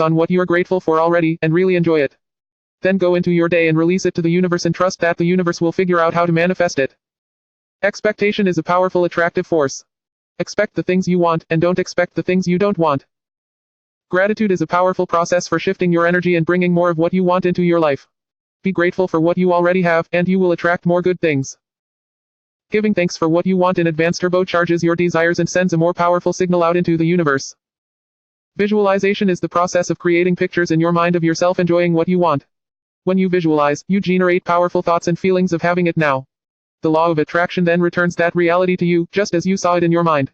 on what you're grateful for already, and really enjoy it. Then go into your day and release it to the universe and trust that the universe will figure out how to manifest it. Expectation is a powerful attractive force. Expect the things you want, and don't expect the things you don't want. Gratitude is a powerful process for shifting your energy and bringing more of what you want into your life. Be grateful for what you already have, and you will attract more good things. Giving thanks for what you want in advance turbocharges your desires and sends a more powerful signal out into the universe. Visualization is the process of creating pictures in your mind of yourself enjoying what you want. When you visualize, you generate powerful thoughts and feelings of having it now. The law of attraction then returns that reality to you, just as you saw it in your mind.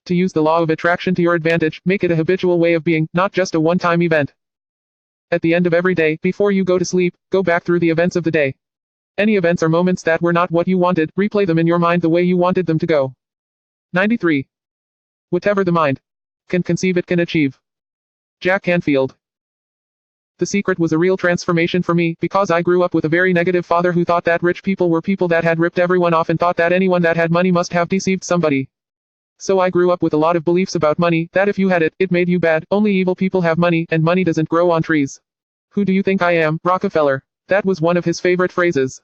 To use the law of attraction to your advantage, make it a habitual way of being, not just a one-time event. At the end of every day, before you go to sleep, go back through the events of the day. Any events or moments that were not what you wanted, replay them in your mind the way you wanted them to go. 93. Whatever the mind can conceive, it can achieve. Jack Canfield. The secret was a real transformation for me, because I grew up with a very negative father who thought that rich people were people that had ripped everyone off and thought that anyone that had money must have deceived somebody. So I grew up with a lot of beliefs about money, that if you had it, it made you bad, only evil people have money, and money doesn't grow on trees. Who do you think I am, Rockefeller? That was one of his favorite phrases.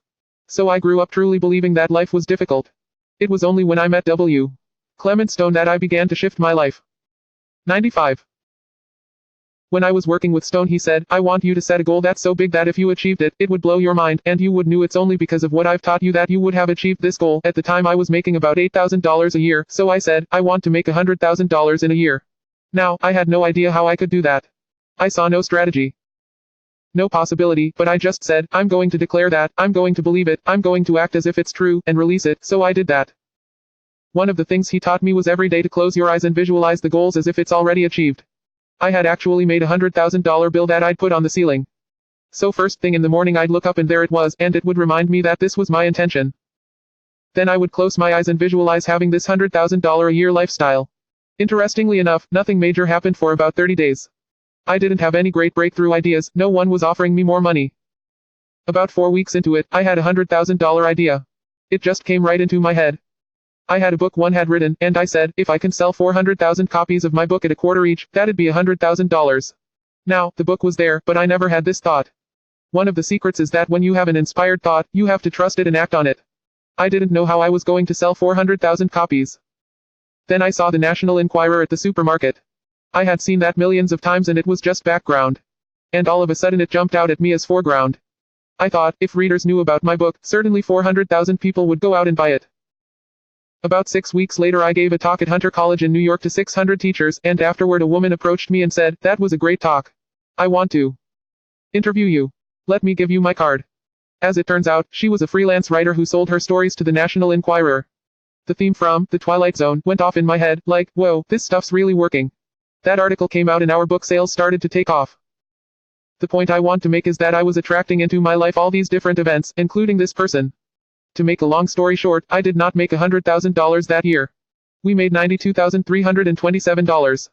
So I grew up truly believing that life was difficult. It was only when I met W. Clement Stone that I began to shift my life. 95. When I was working with Stone, he said, I want you to set a goal that's so big that if you achieved it, it would blow your mind, and you would know it's only because of what I've taught you that you would have achieved this goal. At the time I was making about $8,000 a year, so I said, I want to make $100,000 in a year. Now, I had no idea how I could do that. I saw no strategy. No possibility, but I just said, I'm going to declare that, I'm going to believe it, I'm going to act as if it's true, and release it, so I did that. One of the things he taught me was every day to close your eyes and visualize the goals as if it's already achieved. I had actually made a $100,000 bill that I'd put on the ceiling. So first thing in the morning I'd look up and there it was, and it would remind me that this was my intention. Then I would close my eyes and visualize having this $100,000 a year lifestyle. Interestingly enough, nothing major happened for about 30 days. I didn't have any great breakthrough ideas, no one was offering me more money. About 4 weeks into it, I had a $100,000 idea. It just came right into my head. I had a book one had written, and I said, if I can sell 400,000 copies of my book at a quarter each, that'd be $100,000. Now, the book was there, but I never had this thought. One of the secrets is that when you have an inspired thought, you have to trust it and act on it. I didn't know how I was going to sell 400,000 copies. Then I saw the National Enquirer at the supermarket. I had seen that millions of times and it was just background. And all of a sudden it jumped out at me as foreground. I thought, if readers knew about my book, certainly 400,000 people would go out and buy it. About 6 weeks later I gave a talk at Hunter College in New York to 600 teachers, and afterward a woman approached me and said, that was a great talk. I want to interview you. Let me give you my card. As it turns out, she was a freelance writer who sold her stories to the National Enquirer. The theme from The Twilight Zone went off in my head, like, whoa, this stuff's really working. That article came out and our book sales started to take off. The point I want to make is that I was attracting into my life all these different events, including this person. To make a long story short, I did not make $100,000 that year. We made $92,327.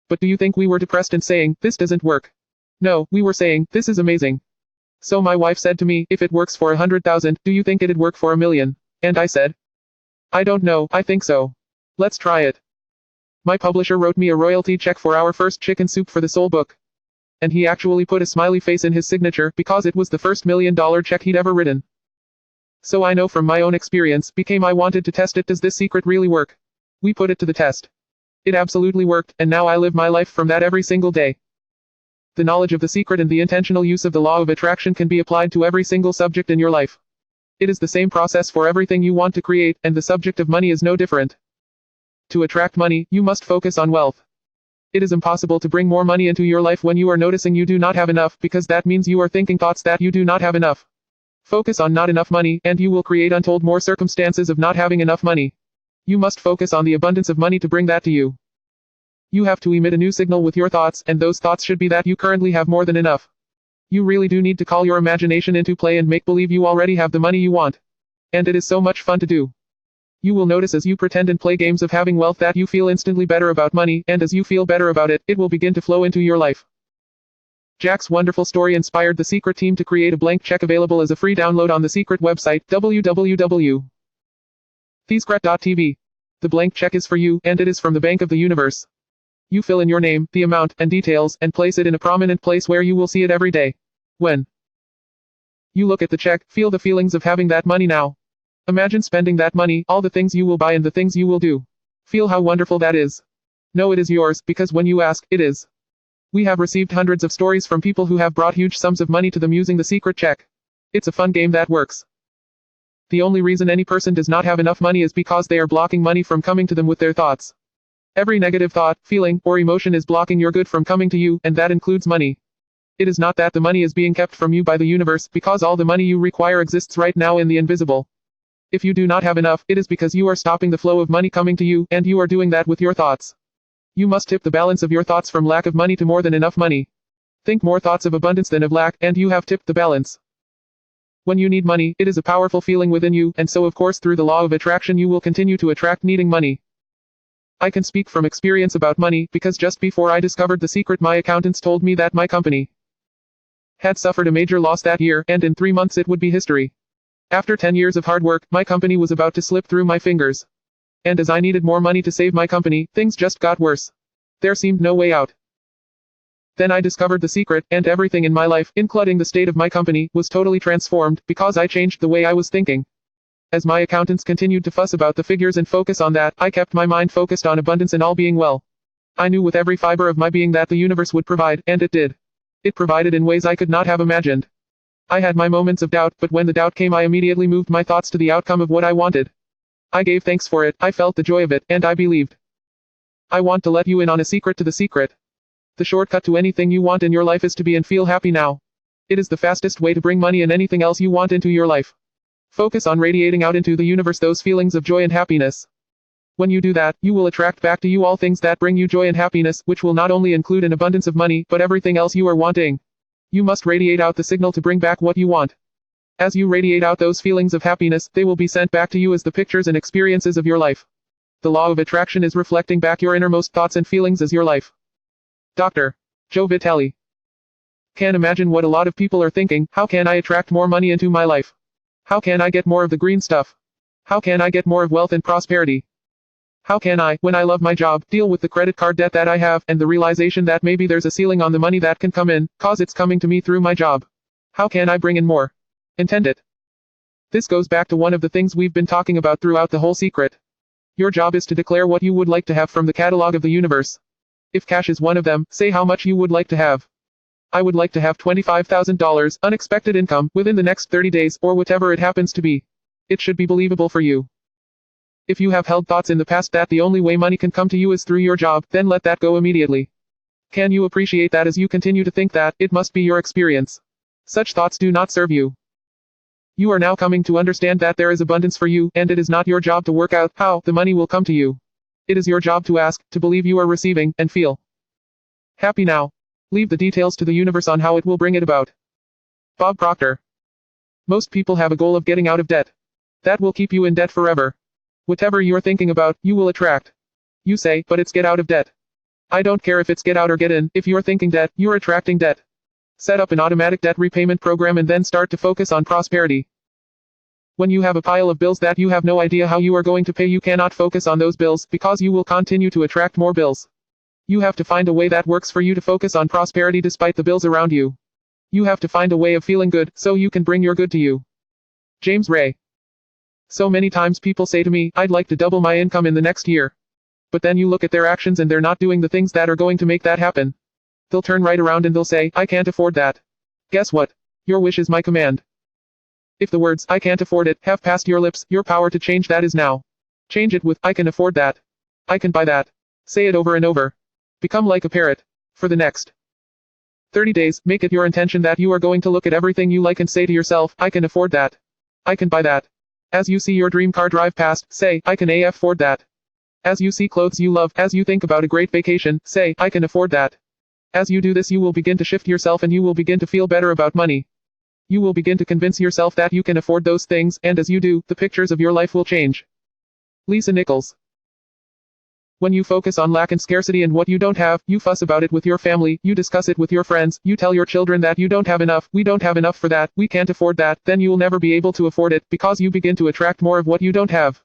But do you think we were depressed and saying, this doesn't work? No, we were saying, this is amazing. So my wife said to me, if it works for 100,000, do you think it'd work for 1,000,000? And I said, I don't know, I think so. Let's try it. My publisher wrote me a royalty check for our first Chicken Soup for the Soul book. And he actually put a smiley face in his signature, because it was the first $1 million check he'd ever written. So I know from my own experience, I wanted to test it. Does this secret really work? We put it to the test. It absolutely worked, and now I live my life from that every single day. The knowledge of the secret and the intentional use of the law of attraction can be applied to every single subject in your life. It is the same process for everything you want to create, and the subject of money is no different. To attract money, you must focus on wealth. It is impossible to bring more money into your life when you are noticing you do not have enough, because that means you are thinking thoughts that you do not have enough. Focus on not enough money, and you will create untold more circumstances of not having enough money. You must focus on the abundance of money to bring that to you. You have to emit a new signal with your thoughts, and those thoughts should be that you currently have more than enough. You really do need to call your imagination into play and make believe you already have the money you want. And it is so much fun to do. You will notice as you pretend and play games of having wealth that you feel instantly better about money, and as you feel better about it, it will begin to flow into your life. Jack's wonderful story inspired the Secret team to create a blank check available as a free download on the Secret website, www.thesecret.tv. The blank check is for you, and it is from the Bank of the Universe. You fill in your name, the amount, and details, and place it in a prominent place where you will see it every day. When you look at the check, feel the feelings of having that money now. Imagine spending that money, all the things you will buy and the things you will do. Feel how wonderful that is. Know it is yours, because when you ask, it is. We have received hundreds of stories from people who have brought huge sums of money to them using the secret check. It's a fun game that works. The only reason any person does not have enough money is because they are blocking money from coming to them with their thoughts. Every negative thought, feeling, or emotion is blocking your good from coming to you, and that includes money. It is not that the money is being kept from you by the universe, because all the money you require exists right now in the invisible. If you do not have enough, it is because you are stopping the flow of money coming to you, and you are doing that with your thoughts. You must tip the balance of your thoughts from lack of money to more than enough money. Think more thoughts of abundance than of lack, and you have tipped the balance. When you need money, it is a powerful feeling within you, and so of course through the law of attraction you will continue to attract needing money. I can speak from experience about money, because just before I discovered the secret my accountants told me that my company had suffered a major loss that year, and in 3 months it would be history. After 10 years of hard work, my company was about to slip through my fingers. And as I needed more money to save my company, things just got worse. There seemed no way out. Then I discovered the secret, and everything in my life, including the state of my company, was totally transformed, because I changed the way I was thinking. As my accountants continued to fuss about the figures and focus on that, I kept my mind focused on abundance and all being well. I knew with every fiber of my being that the universe would provide, and it did. It provided in ways I could not have imagined. I had my moments of doubt, but when the doubt came I immediately moved my thoughts to the outcome of what I wanted. I gave thanks for it, I felt the joy of it, and I believed. I want to let you in on a secret to the secret. The shortcut to anything you want in your life is to be and feel happy now. It is the fastest way to bring money and anything else you want into your life. Focus on radiating out into the universe those feelings of joy and happiness. When you do that, you will attract back to you all things that bring you joy and happiness, which will not only include an abundance of money, but everything else you are wanting. You must radiate out the signal to bring back what you want. As you radiate out those feelings of happiness, they will be sent back to you as the pictures and experiences of your life. The law of attraction is reflecting back your innermost thoughts and feelings as your life. Dr. Joe Vitale. Can't imagine what a lot of people are thinking. How can I attract more money into my life? How can I get more of the green stuff? How can I get more of wealth and prosperity? How can I, when I love my job, deal with the credit card debt that I have, and the realization that maybe there's a ceiling on the money that can come in, cause it's coming to me through my job? How can I bring in more? Intend it. This goes back to one of the things we've been talking about throughout the whole secret. Your job is to declare what you would like to have from the catalog of the universe. If cash is one of them, say how much you would like to have. I would like to have $25,000, unexpected income, within the next 30 days, or whatever it happens to be. It should be believable for you. If you have held thoughts in the past that the only way money can come to you is through your job, then let that go immediately. Can you appreciate that as you continue to think that, it must be your experience? Such thoughts do not serve you. You are now coming to understand that there is abundance for you, and it is not your job to work out how the money will come to you. It is your job to ask, to believe you are receiving, and feel happy now. Leave the details to the universe on how it will bring it about. Bob Proctor. Most people have a goal of getting out of debt. That will keep you in debt forever. Whatever you're thinking about, you will attract. You say, but it's get out of debt. I don't care if it's get out or get in, if you're thinking debt, you're attracting debt. Set up an automatic debt repayment program and then start to focus on prosperity. When you have a pile of bills that you have no idea how you are going to pay, you cannot focus on those bills, because you will continue to attract more bills. You have to find a way that works for you to focus on prosperity despite the bills around you. You have to find a way of feeling good, so you can bring your good to you. James Ray. So many times people say to me, I'd like to double my income in the next year. But then you look at their actions and they're not doing the things that are going to make that happen. They'll turn right around and they'll say, I can't afford that. Guess what? Your wish is my command. If the words, I can't afford it, have passed your lips, your power to change that is now. Change it with, I can afford that. I can buy that. Say it over and over. Become like a parrot. For the next 30 days, make it your intention that you are going to look at everything you like and say to yourself, I can afford that. I can buy that. As you see your dream car drive past, say, I can afford that. As you see clothes you love, as you think about a great vacation, say, I can afford that. As you do this, you will begin to shift yourself and you will begin to feel better about money. You will begin to convince yourself that you can afford those things, and as you do, the pictures of your life will change. Lisa Nichols. When you focus on lack and scarcity and what you don't have, you fuss about it with your family, you discuss it with your friends, you tell your children that you don't have enough, we don't have enough for that, we can't afford that, then you'll never be able to afford it, because you begin to attract more of what you don't have.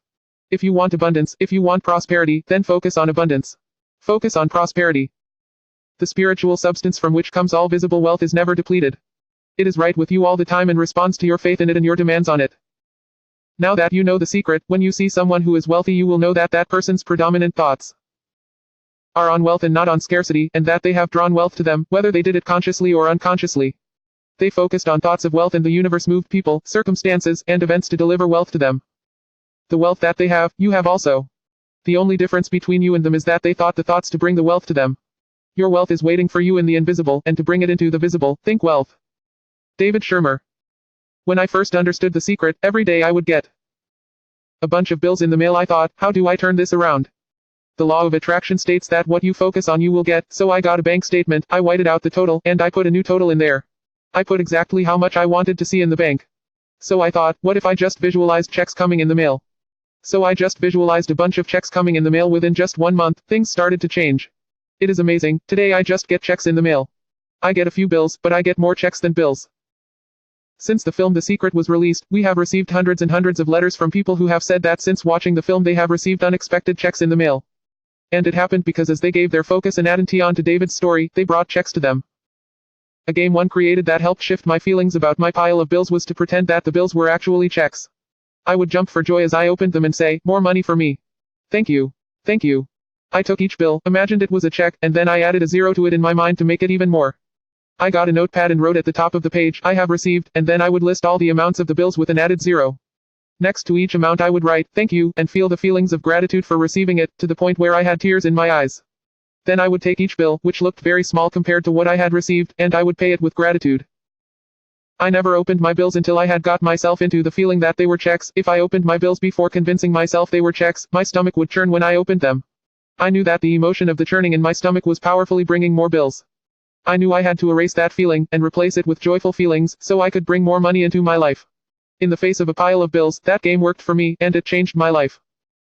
If you want abundance, if you want prosperity, then focus on abundance. Focus on prosperity. The spiritual substance from which comes all visible wealth is never depleted. It is right with you all the time and responds to your faith in it and your demands on it. Now that you know the secret, when you see someone who is wealthy, you will know that that person's predominant thoughts are on wealth and not on scarcity, and that they have drawn wealth to them, whether they did it consciously or unconsciously. They focused on thoughts of wealth, and the universe moved people, circumstances, and events to deliver wealth to them. The wealth that they have, you have also. The only difference between you and them is that they thought the thoughts to bring the wealth to them. Your wealth is waiting for you in the invisible, and to bring it into the visible, think wealth. David Shermer. When I first understood the secret, every day I would get a bunch of bills in the mail. I thought, how do I turn this around? The law of attraction states that what you focus on you will get, so I got a bank statement, I whited out the total, and I put a new total in there. I put exactly how much I wanted to see in the bank. So I thought, what if I just visualized checks coming in the mail? So I just visualized a bunch of checks coming in the mail. Within just 1 month, things started to change. It is amazing. Today I just get checks in the mail. I get a few bills, but I get more checks than bills. Since the film The Secret was released, we have received hundreds and hundreds of letters from people who have said that since watching the film they have received unexpected checks in the mail. And it happened because as they gave their focus and attention to David's story, they brought checks to them. A game one created that helped shift my feelings about my pile of bills was to pretend that the bills were actually checks. I would jump for joy as I opened them and say, more money for me. Thank you. Thank you. I took each bill, imagined it was a check, and then I added a zero to it in my mind to make it even more. I got a notepad and wrote at the top of the page, I have received, and then I would list all the amounts of the bills with an added zero. Next to each amount I would write, thank you, and feel the feelings of gratitude for receiving it, to the point where I had tears in my eyes. Then I would take each bill, which looked very small compared to what I had received, and I would pay it with gratitude. I never opened my bills until I had got myself into the feeling that they were checks. If I opened my bills before convincing myself they were checks, my stomach would churn when I opened them. I knew that the emotion of the churning in my stomach was powerfully bringing more bills. I knew I had to erase that feeling, and replace it with joyful feelings, so I could bring more money into my life. In the face of a pile of bills, that game worked for me, and it changed my life.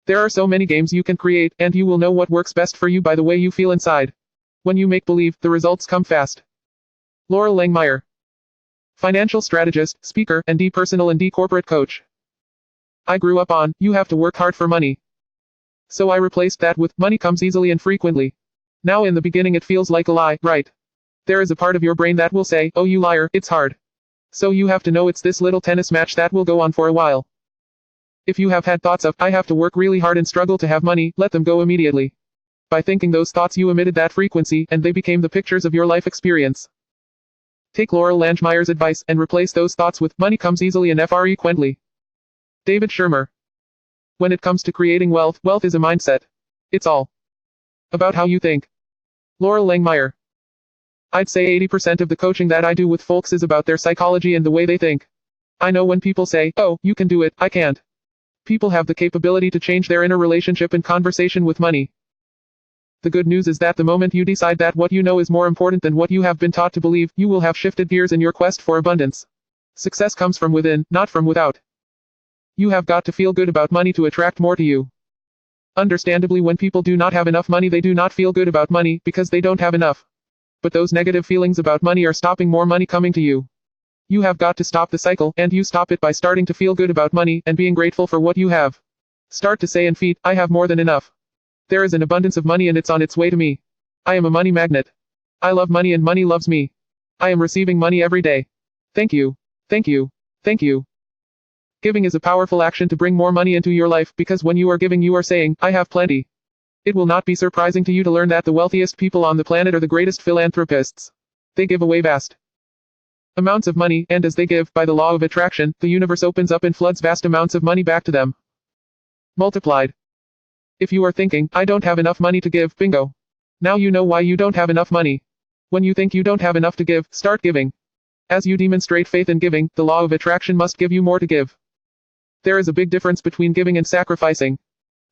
There are so many games you can create, and you will know what works best for you by the way you feel inside. When you make believe, the results come fast. Laurel Langmeyer. Financial strategist, speaker, and personal and corporate coach. I grew up on, you have to work hard for money. So I replaced that with, money comes easily and frequently. Now in the beginning it feels like a lie, right? There is a part of your brain that will say, oh you liar, it's hard. So you have to know it's this little tennis match that will go on for a while. If you have had thoughts of, I have to work really hard and struggle to have money, let them go immediately. By thinking those thoughts you emitted that frequency, and they became the pictures of your life experience. Take Laurel Langmeyer's advice, and replace those thoughts with, money comes easily and frequently. David Shermer. When it comes to creating wealth, wealth is a mindset. It's all about how you think. Laurel Langmeyer. I'd say 80% of the coaching that I do with folks is about their psychology and the way they think. I know when people say, oh, you can do it, I can't. People have the capability to change their inner relationship and conversation with money. The good news is that the moment you decide that what you know is more important than what you have been taught to believe, you will have shifted gears in your quest for abundance. Success comes from within, not from without. You have got to feel good about money to attract more to you. Understandably, when people do not have enough money, they do not feel good about money, because they don't have enough. But those negative feelings about money are stopping more money coming to you. You have got to stop the cycle, and you stop it by starting to feel good about money, and being grateful for what you have. Start to say and feed, I have more than enough. There is an abundance of money and it's on its way to me. I am a money magnet. I love money and money loves me. I am receiving money every day. Thank you. Thank you. Thank you. Giving is a powerful action to bring more money into your life, because when you are giving you are saying, I have plenty. It will not be surprising to you to learn that the wealthiest people on the planet are the greatest philanthropists. They give away vast amounts of money, and as they give, by the law of attraction, the universe opens up and floods vast amounts of money back to them. Multiplied. If you are thinking, I don't have enough money to give, bingo. Now you know why you don't have enough money. When you think you don't have enough to give, start giving. As you demonstrate faith in giving, the law of attraction must give you more to give. There is a big difference between giving and sacrificing.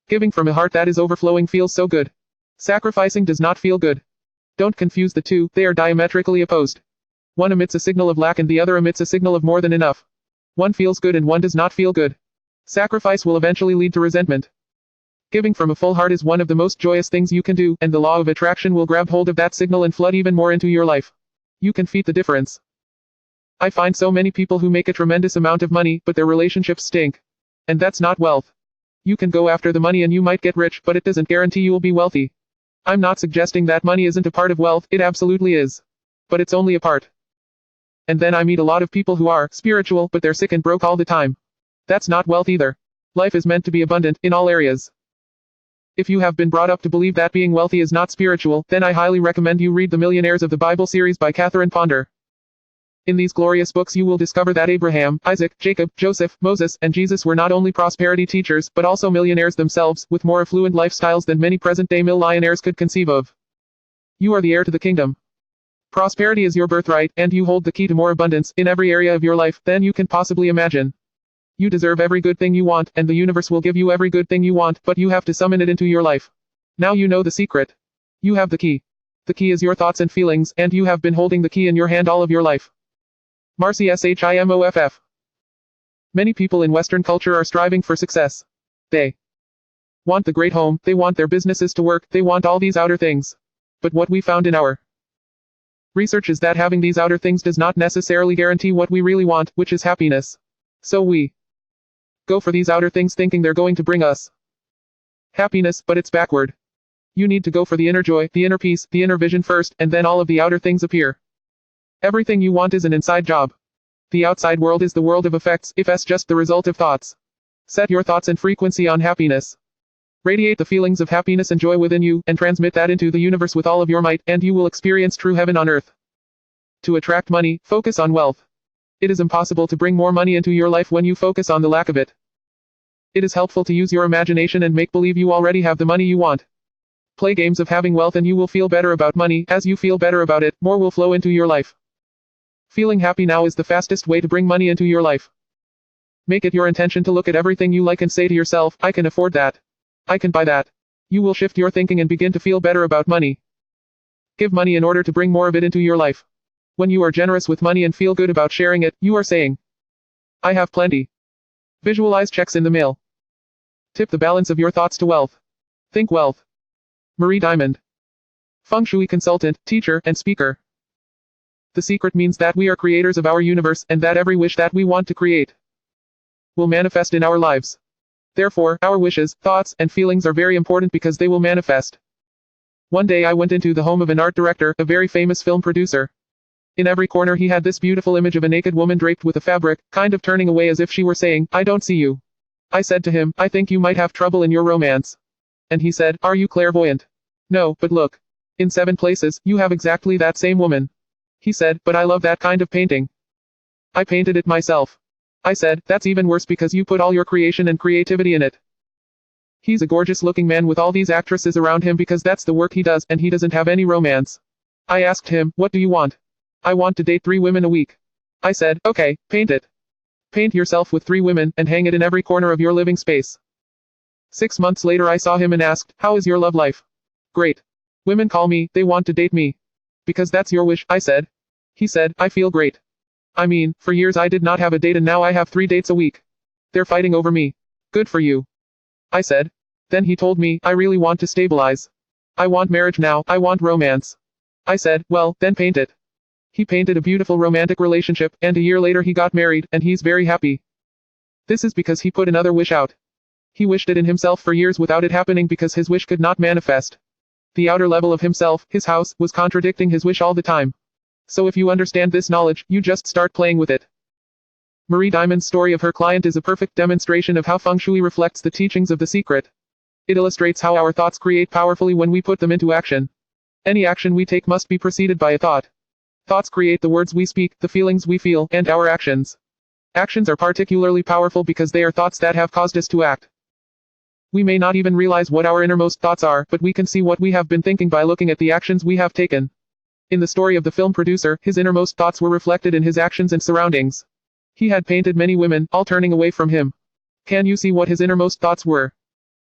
Giving from a heart that is overflowing feels so good. Sacrificing does not feel good. Don't confuse the two, they are diametrically opposed. One emits a signal of lack and the other emits a signal of more than enough. One feels good and one does not feel good. Sacrifice will eventually lead to resentment. Giving from a full heart is one of the most joyous things you can do, and the law of attraction will grab hold of that signal and flood even more into your life. You can feel the difference. I find so many people who make a tremendous amount of money, but their relationships stink. And that's not wealth. You can go after the money and you might get rich, but it doesn't guarantee you will be wealthy. I'm not suggesting that money isn't a part of wealth, it absolutely is. But it's only a part. And then I meet a lot of people who are spiritual, but they're sick and broke all the time. That's not wealth either. Life is meant to be abundant, in all areas. If you have been brought up to believe that being wealthy is not spiritual, then I highly recommend you read the Millionaires of the Bible series by Catherine Ponder. In these glorious books you will discover that Abraham, Isaac, Jacob, Joseph, Moses, and Jesus were not only prosperity teachers, but also millionaires themselves, with more affluent lifestyles than many present-day millionaires could conceive of. You are the heir to the kingdom. Prosperity is your birthright, and you hold the key to more abundance, in every area of your life, than you can possibly imagine. You deserve every good thing you want, and the universe will give you every good thing you want, but you have to summon it into your life. Now you know the secret. You have the key. The key is your thoughts and feelings, and you have been holding the key in your hand all of your life. Marcy Shimoff. Many people in Western culture are striving for success. They want the great home, they want their businesses to work, they want all these outer things. But what we found in our research is that having these outer things does not necessarily guarantee what we really want, which is happiness. So we go for these outer things thinking they're going to bring us happiness, but it's backward. You need to go for the inner joy, the inner peace, the inner vision first, and then all of the outer things appear. Everything you want is an inside job. The outside world is the world of effects, if it's just the result of thoughts. Set your thoughts and frequency on happiness. Radiate the feelings of happiness and joy within you, and transmit that into the universe with all of your might, and you will experience true heaven on earth. To attract money, focus on wealth. It is impossible to bring more money into your life when you focus on the lack of it. It is helpful to use your imagination and make believe you already have the money you want. Play games of having wealth and you will feel better about money. As you feel better about it, more will flow into your life. Feeling happy now is the fastest way to bring money into your life. Make it your intention to look at everything you like and say to yourself, I can afford that. I can buy that. You will shift your thinking and begin to feel better about money. Give money in order to bring more of it into your life. When you are generous with money and feel good about sharing it, you are saying, I have plenty. Visualize checks in the mail. Tip the balance of your thoughts to wealth. Think wealth. Marie Diamond. Feng Shui consultant, teacher, and speaker. The secret means that we are creators of our universe, and that every wish that we want to create will manifest in our lives. Therefore, our wishes, thoughts, and feelings are very important because they will manifest. One day I went into the home of an art director, a very famous film producer. In every corner he had this beautiful image of a naked woman draped with a fabric, kind of turning away as if she were saying, I don't see you. I said to him, I think you might have trouble in your romance. And he said, are you clairvoyant? No, but look. In 7 places, you have exactly that same woman. He said, but I love that kind of painting. I painted it myself. I said, that's even worse because you put all your creation and creativity in it. He's a gorgeous looking man with all these actresses around him because that's the work he does, and he doesn't have any romance. I asked him, what do you want? I want to date 3 women a week. I said, okay, paint it. Paint yourself with 3 women, and hang it in every corner of your living space. 6 months later I saw him and asked, how is your love life? Great. Women call me, they want to date me. Because that's your wish, I said. He said, I feel great. I mean, for years I did not have a date and now I have 3 dates a week. They're fighting over me. Good for you. I said. Then he told me, I really want to stabilize. I want marriage now, I want romance. I said, well, then paint it. He painted a beautiful romantic relationship, and a year later he got married, and he's very happy. This is because he put another wish out. He wished it in himself for years without it happening because his wish could not manifest. The outer level of himself, his house, was contradicting his wish all the time. So if you understand this knowledge, you just start playing with it. Marie Diamond's story of her client is a perfect demonstration of how Feng Shui reflects the teachings of The Secret. It illustrates how our thoughts create powerfully when we put them into action. Any action we take must be preceded by a thought. Thoughts create the words we speak, the feelings we feel, and our actions. Actions are particularly powerful because they are thoughts that have caused us to act. We may not even realize what our innermost thoughts are, but we can see what we have been thinking by looking at the actions we have taken. In the story of the film producer, his innermost thoughts were reflected in his actions and surroundings. He had painted many women, all turning away from him. Can you see what his innermost thoughts were?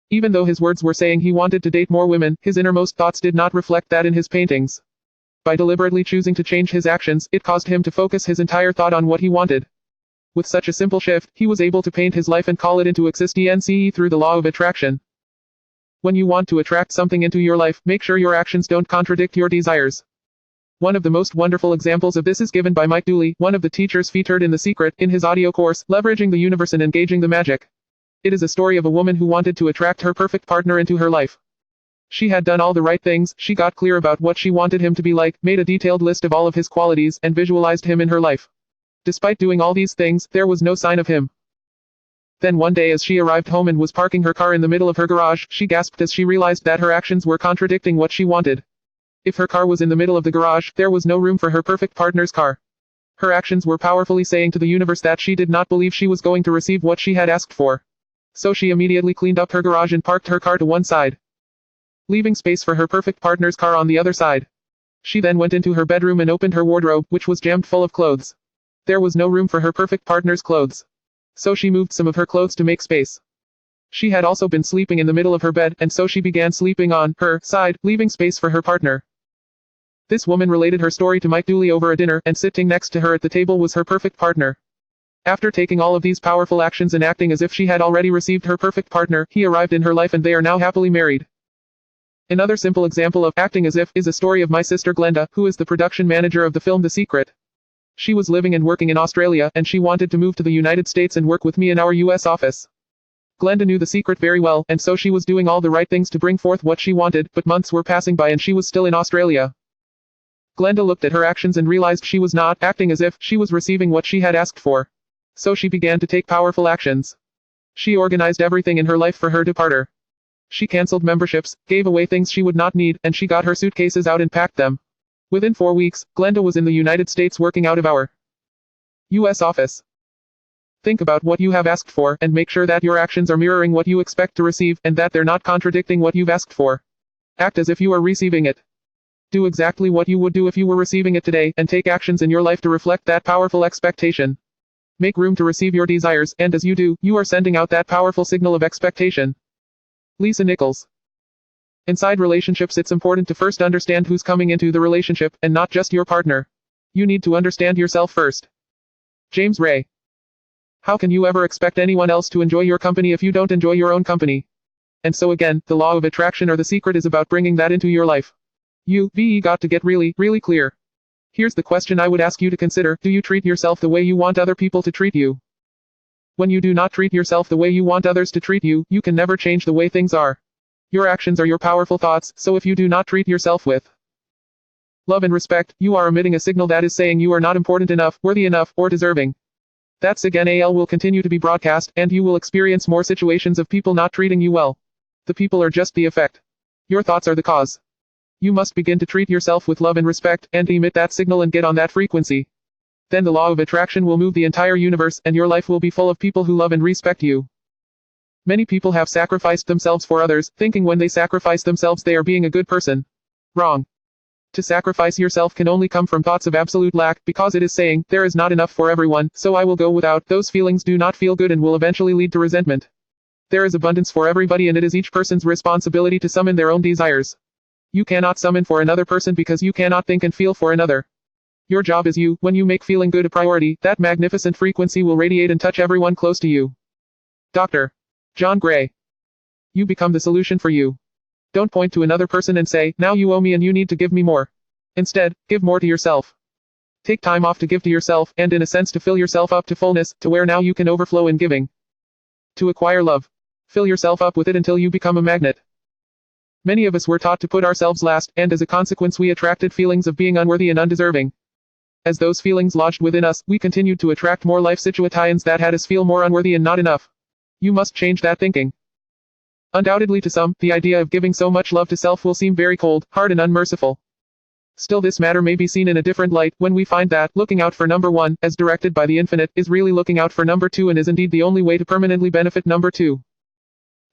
Even though his words were saying he wanted to date more women, his innermost thoughts did not reflect that in his paintings. By deliberately choosing to change his actions, it caused him to focus his entire thought on what he wanted. With such a simple shift, he was able to paint his life and call it into existence through the law of attraction. When you want to attract something into your life, make sure your actions don't contradict your desires. One of the most wonderful examples of this is given by Mike Dooley, one of the teachers featured in The Secret, in his audio course, Leveraging the Universe and Engaging the Magic. It is a story of a woman who wanted to attract her perfect partner into her life. She had done all the right things, she got clear about what she wanted him to be like, made a detailed list of all of his qualities, and visualized him in her life. Despite doing all these things, there was no sign of him. Then one day as she arrived home and was parking her car in the middle of her garage, she gasped as she realized that her actions were contradicting what she wanted. If her car was in the middle of the garage, there was no room for her perfect partner's car. Her actions were powerfully saying to the universe that she did not believe she was going to receive what she had asked for. So she immediately cleaned up her garage and parked her car to one side, leaving space for her perfect partner's car on the other side. She then went into her bedroom and opened her wardrobe, which was jammed full of clothes. There was no room for her perfect partner's clothes. So she moved some of her clothes to make space. She had also been sleeping in the middle of her bed, and so she began sleeping on her side, leaving space for her partner. This woman related her story to Mike Dooley over a dinner, and sitting next to her at the table was her perfect partner. After taking all of these powerful actions and acting as if she had already received her perfect partner, he arrived in her life and they are now happily married. Another simple example of acting as if is a story of my sister Glenda, who is the production manager of the film The Secret. She was living and working in Australia, and she wanted to move to the United States and work with me in our US office. Glenda knew The Secret very well, and so she was doing all the right things to bring forth what she wanted, but months were passing by and she was still in Australia. Glenda looked at her actions and realized she was not acting as if she was receiving what she had asked for. So she began to take powerful actions. She organized everything in her life for her departure. She canceled memberships, gave away things she would not need, and she got her suitcases out and packed them. Within 4 weeks, Glenda was in the United States working out of our US office. Think about what you have asked for, and make sure that your actions are mirroring what you expect to receive, and that they're not contradicting what you've asked for. Act as if you are receiving it. Do exactly what you would do if you were receiving it today, and take actions in your life to reflect that powerful expectation. Make room to receive your desires, and as you do, you are sending out that powerful signal of expectation. Lisa Nichols. Inside relationships, it's important to first understand who's coming into the relationship, and not just your partner. You need to understand yourself first. James Ray. How can you ever expect anyone else to enjoy your company if you don't enjoy your own company? And so again, the law of attraction or the secret is about bringing that into your life. You've got to get really clear. Here's the question I would ask you to consider: do you treat yourself the way you want other people to treat you? When you do not treat yourself the way you want others to treat you, you can never change the way things are. Your actions are your powerful thoughts, so if you do not treat yourself with love and respect, you are emitting a signal that is saying you are not important enough, worthy enough, or deserving. That signal will continue to be broadcast, and you will experience more situations of people not treating you well. The people are just the effect. Your thoughts are the cause. You must begin to treat yourself with love and respect, and emit that signal and get on that frequency. Then the law of attraction will move the entire universe, and your life will be full of people who love and respect you. Many people have sacrificed themselves for others, thinking when they sacrifice themselves they are being a good person. Wrong. To sacrifice yourself can only come from thoughts of absolute lack, because it is saying, there is not enough for everyone, so I will go without. Those feelings do not feel good and will eventually lead to resentment. There is abundance for everybody, and it is each person's responsibility to summon their own desires. You cannot summon for another person because you cannot think and feel for another. Your job is you. When you make feeling good a priority, that magnificent frequency will radiate and touch everyone close to you. Dr. John Gray. You become the solution for you. Don't point to another person and say, now you owe me and you need to give me more. Instead, give more to yourself. Take time off to give to yourself, and in a sense to fill yourself up to fullness, to where now you can overflow in giving. To acquire love. Fill yourself up with it until you become a magnet. Many of us were taught to put ourselves last, and as a consequence we attracted feelings of being unworthy and undeserving. As those feelings lodged within us, we continued to attract more life situations that had us feel more unworthy and not enough. You must change that thinking. Undoubtedly to some, the idea of giving so much love to self will seem very cold, hard and unmerciful. Still, this matter may be seen in a different light when we find that looking out for number one, as directed by the infinite, is really looking out for number two and is indeed the only way to permanently benefit number two.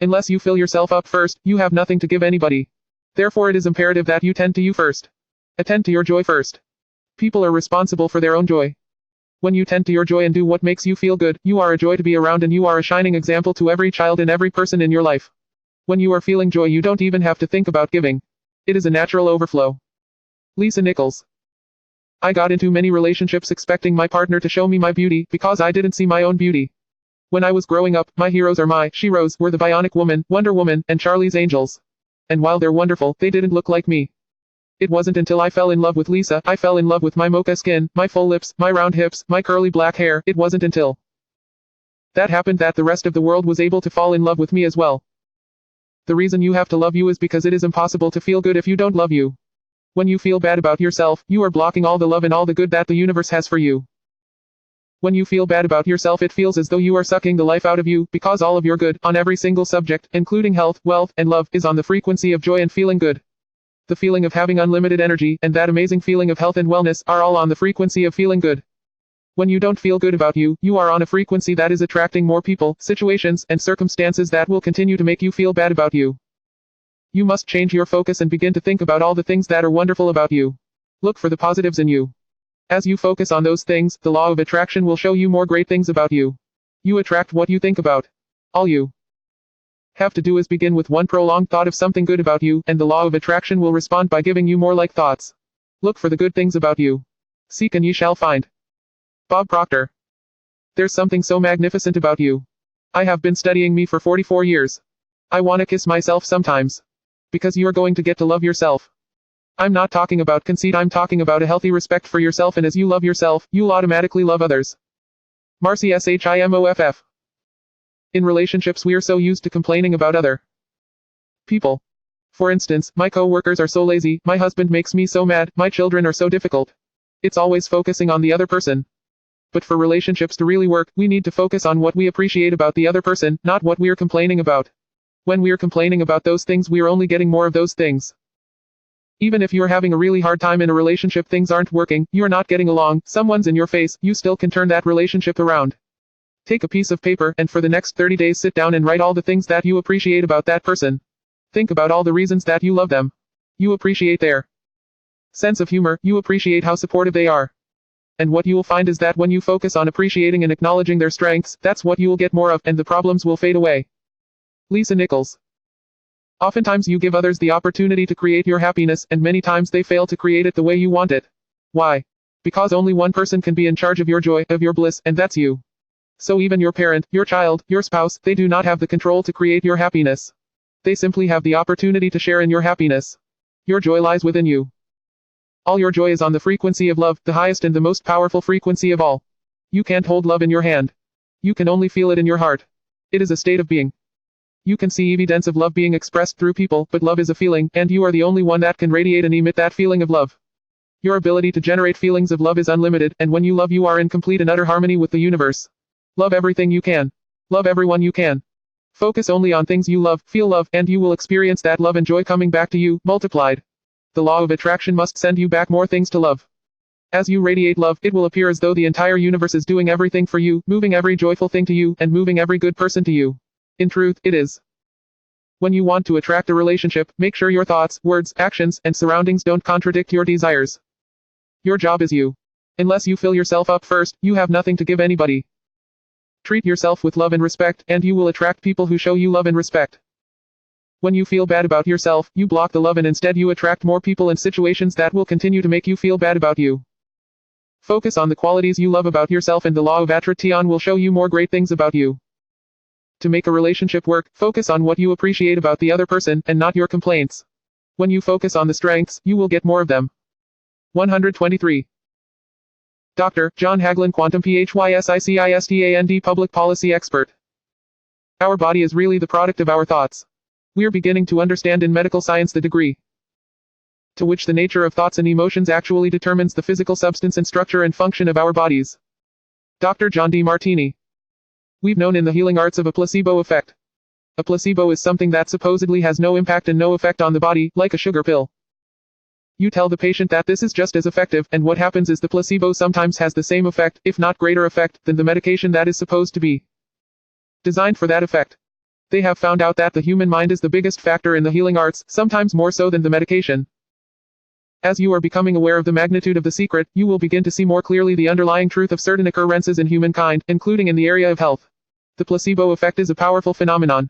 Unless you fill yourself up first, you have nothing to give anybody. Therefore it is imperative that you tend to you first. Attend to your joy first. People are responsible for their own joy. When you tend to your joy and do what makes you feel good, you are a joy to be around and you are a shining example to every child and every person in your life. When you are feeling joy, you don't even have to think about giving. It is a natural overflow. Lisa Nichols. I got into many relationships expecting my partner to show me my beauty, because I didn't see my own beauty. When I was growing up, my heroes or my sheroes were the Bionic Woman, Wonder Woman, and Charlie's Angels. And while they're wonderful, they didn't look like me. It wasn't until I fell in love with Lisa, I fell in love with my mocha skin, my full lips, my round hips, my curly black hair. It wasn't until that happened that the rest of the world was able to fall in love with me as well. The reason you have to love you is because it is impossible to feel good if you don't love you. When you feel bad about yourself, you are blocking all the love and all the good that the universe has for you. When you feel bad about yourself, it feels as though you are sucking the life out of you, because all of your good, on every single subject, including health, wealth, and love, is on the frequency of joy and feeling good. The feeling of having unlimited energy, and that amazing feeling of health and wellness, are all on the frequency of feeling good. When you don't feel good about you, you are on a frequency that is attracting more people, situations, and circumstances that will continue to make you feel bad about you. You must change your focus and begin to think about all the things that are wonderful about you. Look for the positives in you. As you focus on those things, the law of attraction will show you more great things about you. You attract what you think about. All you have to do is begin with one prolonged thought of something good about you, and the law of attraction will respond by giving you more like thoughts. Look for the good things about you. Seek and ye shall find. Bob Proctor. There's something so magnificent about you. I have been studying me for 44 years. I wanna kiss myself sometimes. Because you're going to get to love yourself. I'm not talking about conceit, I'm talking about a healthy respect for yourself, and as you love yourself, you'll automatically love others. Marcy Shimoff. In relationships we are so used to complaining about other people. For instance, my co-workers are so lazy, my husband makes me so mad, my children are so difficult. It's always focusing on the other person. But for relationships to really work, we need to focus on what we appreciate about the other person, not what we are complaining about. When we are complaining about those things, we are only getting more of those things. Even if you're having a really hard time in a relationship, things aren't working, you're not getting along, someone's in your face, you still can turn that relationship around. Take a piece of paper, and for the next 30 days sit down and write all the things that you appreciate about that person. Think about all the reasons that you love them. You appreciate their sense of humor, you appreciate how supportive they are. And what you will find is that when you focus on appreciating and acknowledging their strengths, that's what you will get more of, and the problems will fade away. Lisa Nichols. Oftentimes you give others the opportunity to create your happiness, and many times they fail to create it the way you want it. Why? Because only one person can be in charge of your joy, of your bliss, and that's you. So even your parent, your child, your spouse, they do not have the control to create your happiness. They simply have the opportunity to share in your happiness. Your joy lies within you. All your joy is on the frequency of love, the highest and the most powerful frequency of all. You can't hold love in your hand. You can only feel it in your heart. It is a state of being. You can see evidence of love being expressed through people, but love is a feeling, and you are the only one that can radiate and emit that feeling of love. Your ability to generate feelings of love is unlimited, and when you love, you are in complete and utter harmony with the universe. Love everything you can. Love everyone you can. Focus only on things you love, feel love, and you will experience that love and joy coming back to you, multiplied. The law of attraction must send you back more things to love. As you radiate love, it will appear as though the entire universe is doing everything for you, moving every joyful thing to you, and moving every good person to you. In truth, it is. When you want to attract a relationship, make sure your thoughts, words, actions, and surroundings don't contradict your desires. Your job is you. Unless you fill yourself up first, you have nothing to give anybody. Treat yourself with love and respect, and you will attract people who show you love and respect. When you feel bad about yourself, you block the love, and instead you attract more people and situations that will continue to make you feel bad about you. Focus on the qualities you love about yourself, and the law of attraction will show you more great things about you. To make a relationship work, focus on what you appreciate about the other person, and not your complaints. When you focus on the strengths, you will get more of them. 123. Dr. John Hagelin, Quantum PhYSICISTAND Public Policy Expert. Our body is really the product of our thoughts. We're beginning to understand in medical science the degree to which the nature of thoughts and emotions actually determines the physical substance and structure and function of our bodies. Dr. John D. Martini. We've known in the healing arts of a placebo effect. A placebo is something that supposedly has no impact and no effect on the body, like a sugar pill. You tell the patient that this is just as effective, and what happens is the placebo sometimes has the same effect, if not greater effect, than the medication that is supposed to be designed for that effect. They have found out that the human mind is the biggest factor in the healing arts, sometimes more so than the medication. As you are becoming aware of the magnitude of the secret, you will begin to see more clearly the underlying truth of certain occurrences in humankind, including in the area of health. The placebo effect is a powerful phenomenon.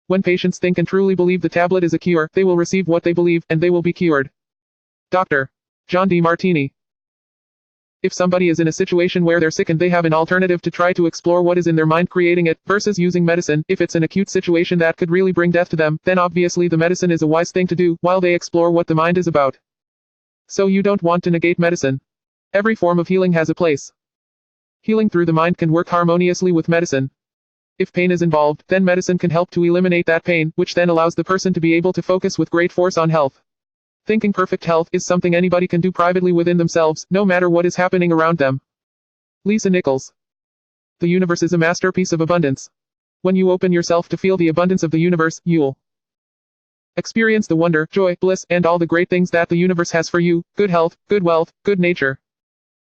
When patients think and truly believe the tablet is a cure, they will receive what they believe, and they will be cured. Dr. John D. Martini. If somebody is in a situation where they're sick and they have an alternative to try to explore what is in their mind creating it, versus using medicine, if it's an acute situation that could really bring death to them, then obviously the medicine is a wise thing to do, while they explore what the mind is about. So you don't want to negate medicine. Every form of healing has a place. Healing through the mind can work harmoniously with medicine. If pain is involved, then medicine can help to eliminate that pain, which then allows the person to be able to focus with great force on health. Thinking perfect health is something anybody can do privately within themselves, no matter what is happening around them. Lisa Nichols. The universe is a masterpiece of abundance. When you open yourself to feel the abundance of the universe, you'll experience the wonder, joy, bliss, and all the great things that the universe has for you: good health, good wealth, good nature.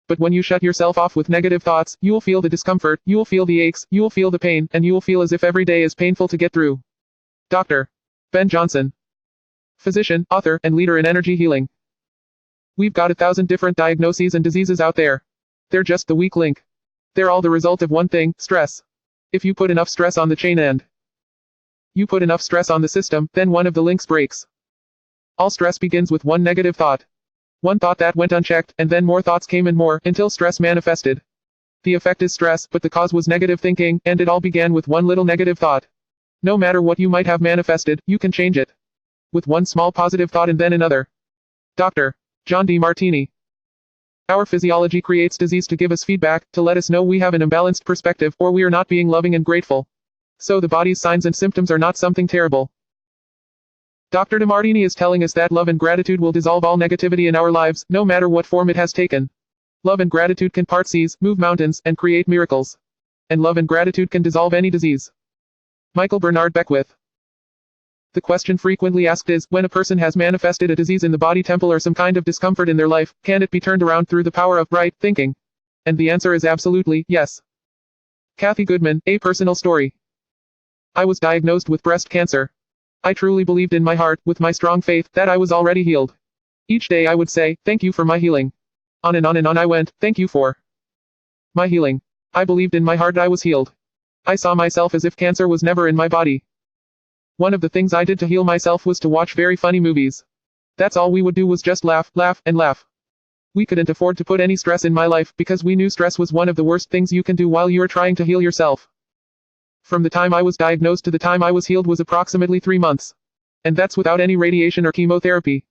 But when you shut yourself off with negative thoughts, you'll feel the discomfort, you'll feel the aches, you'll feel the pain, and you'll feel as if every day is painful to get through. Dr. Ben Johnson. Physician, author, and leader in energy healing. We've got 1,000 different diagnoses and diseases out there. They're just the weak link. They're all the result of one thing: stress. If you put enough stress on the chain and you put enough stress on the system, then one of the links breaks. All stress begins with one negative thought. One thought that went unchecked, and then more thoughts came and more, until stress manifested. The effect is stress, but the cause was negative thinking, and it all began with one little negative thought. No matter what you might have manifested, you can change it. With one small positive thought and then another. Dr. John D. Martini. Our physiology creates disease to give us feedback, to let us know we have an imbalanced perspective, or we are not being loving and grateful. So the body's signs and symptoms are not something terrible. Dr. DeMartini is telling us that love and gratitude will dissolve all negativity in our lives, no matter what form it has taken. Love and gratitude can part seas, move mountains, and create miracles. And love and gratitude can dissolve any disease. Michael Bernard Beckwith. The question frequently asked is, when a person has manifested a disease in the body temple or some kind of discomfort in their life, can it be turned around through the power of right thinking? And the answer is absolutely yes. Kathy Goodman, a personal story. I was diagnosed with breast cancer. I truly believed in my heart, with my strong faith, that I was already healed. Each day I would say, thank you for my healing. On and on and on I went, thank you for my healing. I believed in my heart I was healed. I saw myself as if cancer was never in my body. One of the things I did to heal myself was to watch very funny movies. That's all we would do was just laugh, laugh, and laugh. We couldn't afford to put any stress in my life, because we knew stress was one of the worst things you can do while you are trying to heal yourself. From the time I was diagnosed to the time I was healed was approximately 3 months. And that's without any radiation or chemotherapy.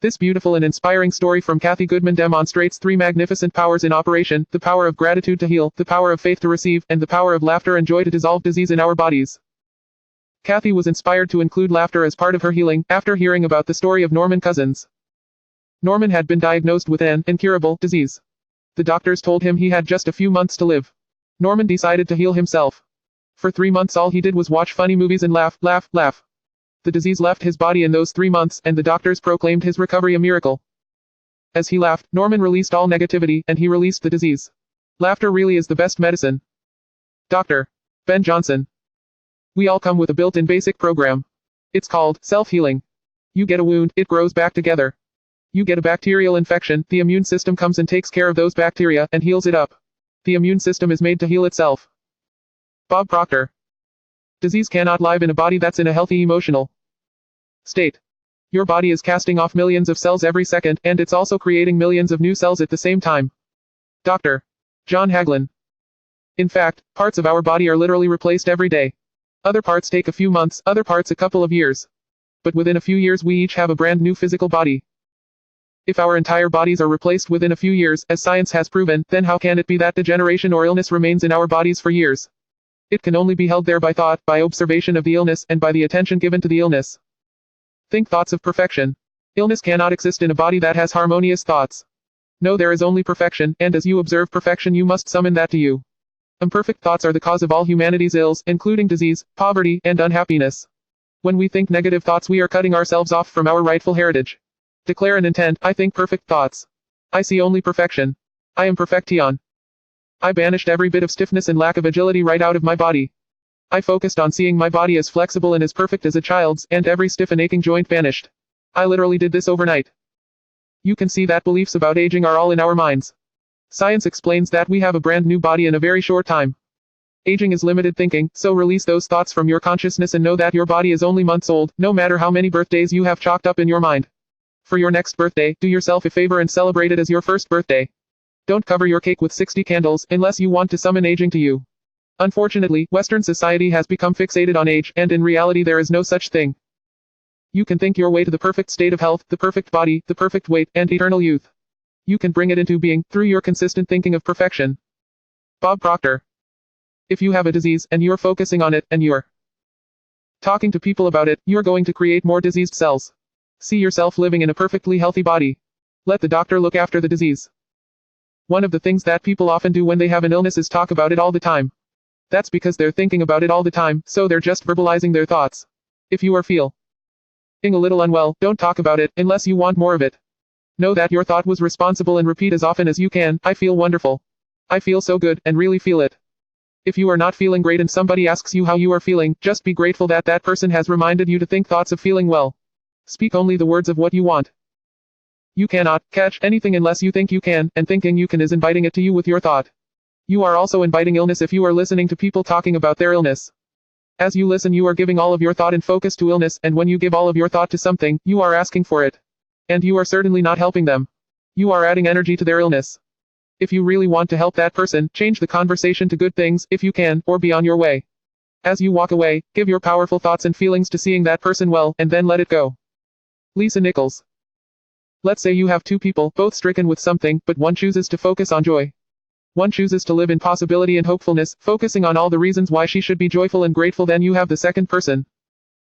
This beautiful and inspiring story from Kathy Goodman demonstrates 3 magnificent powers in operation: the power of gratitude to heal, the power of faith to receive, and the power of laughter and joy to dissolve disease in our bodies. Kathy was inspired to include laughter as part of her healing, after hearing about the story of Norman Cousins. Norman had been diagnosed with an incurable disease. The doctors told him he had just a few months to live. Norman decided to heal himself. For 3 months all he did was watch funny movies and laugh, laugh, laugh. The disease left his body in those 3 months, and the doctors proclaimed his recovery a miracle. As he laughed, Norman released all negativity, and he released the disease. Laughter really is the best medicine. Dr. Ben Johnson. We all come with a built-in basic program. It's called self-healing. You get a wound, it grows back together. You get a bacterial infection, the immune system comes and takes care of those bacteria, and heals it up. The immune system is made to heal itself. Bob Proctor. Disease cannot live in a body that's in a healthy emotional state. Your body is casting off millions of cells every second, and it's also creating millions of new cells at the same time. Dr. John Hagelin. In fact, parts of our body are literally replaced every day. Other parts take a few months, other parts a couple of years. But within a few years we each have a brand new physical body. If our entire bodies are replaced within a few years, as science has proven, then how can it be that degeneration or illness remains in our bodies for years? It can only be held there by thought, by observation of the illness, and by the attention given to the illness. Think thoughts of perfection. Illness cannot exist in a body that has harmonious thoughts. No, there is only perfection, and as you observe perfection you must summon that to you. Imperfect thoughts are the cause of all humanity's ills, including disease, poverty, and unhappiness. When we think negative thoughts we are cutting ourselves off from our rightful heritage. Declare an intent: I think perfect thoughts. I see only perfection. I am perfection. I banished every bit of stiffness and lack of agility right out of my body. I focused on seeing my body as flexible and as perfect as a child's, and every stiff and aching joint vanished. I literally did this overnight. You can see that beliefs about aging are all in our minds. Science explains that we have a brand new body in a very short time. Aging is limited thinking, so release those thoughts from your consciousness and know that your body is only months old, no matter how many birthdays you have chalked up in your mind. For your next birthday, do yourself a favor and celebrate it as your first birthday. Don't cover your cake with 60 candles, unless you want to summon aging to you. Unfortunately, Western society has become fixated on age, and in reality there is no such thing. You can think your way to the perfect state of health, the perfect body, the perfect weight, and eternal youth. You can bring it into being, through your consistent thinking of perfection. Bob Proctor. If you have a disease, and you're focusing on it, and you're talking to people about it, you're going to create more diseased cells. See yourself living in a perfectly healthy body. Let the doctor look after the disease. One of the things that people often do when they have an illness is talk about it all the time. That's because they're thinking about it all the time, so they're just verbalizing their thoughts. If you are feeling a little unwell, don't talk about it, unless you want more of it. Know that your thought was responsible and repeat as often as you can, I feel wonderful. I feel so good, and really feel it. If you are not feeling great and somebody asks you how you are feeling, just be grateful that that person has reminded you to think thoughts of feeling well. Speak only the words of what you want. You cannot catch anything unless you think you can, and thinking you can is inviting it to you with your thought. You are also inviting illness if you are listening to people talking about their illness. As you listen, you are giving all of your thought and focus to illness, and when you give all of your thought to something, you are asking for it. And you are certainly not helping them. You are adding energy to their illness. If you really want to help that person, change the conversation to good things, if you can, or be on your way. As you walk away, give your powerful thoughts and feelings to seeing that person well, and then let it go. Lisa Nichols. Let's say you have two people, both stricken with something, but one chooses to focus on joy. One chooses to live in possibility and hopefulness, focusing on all the reasons why she should be joyful and grateful. Then you have the second person.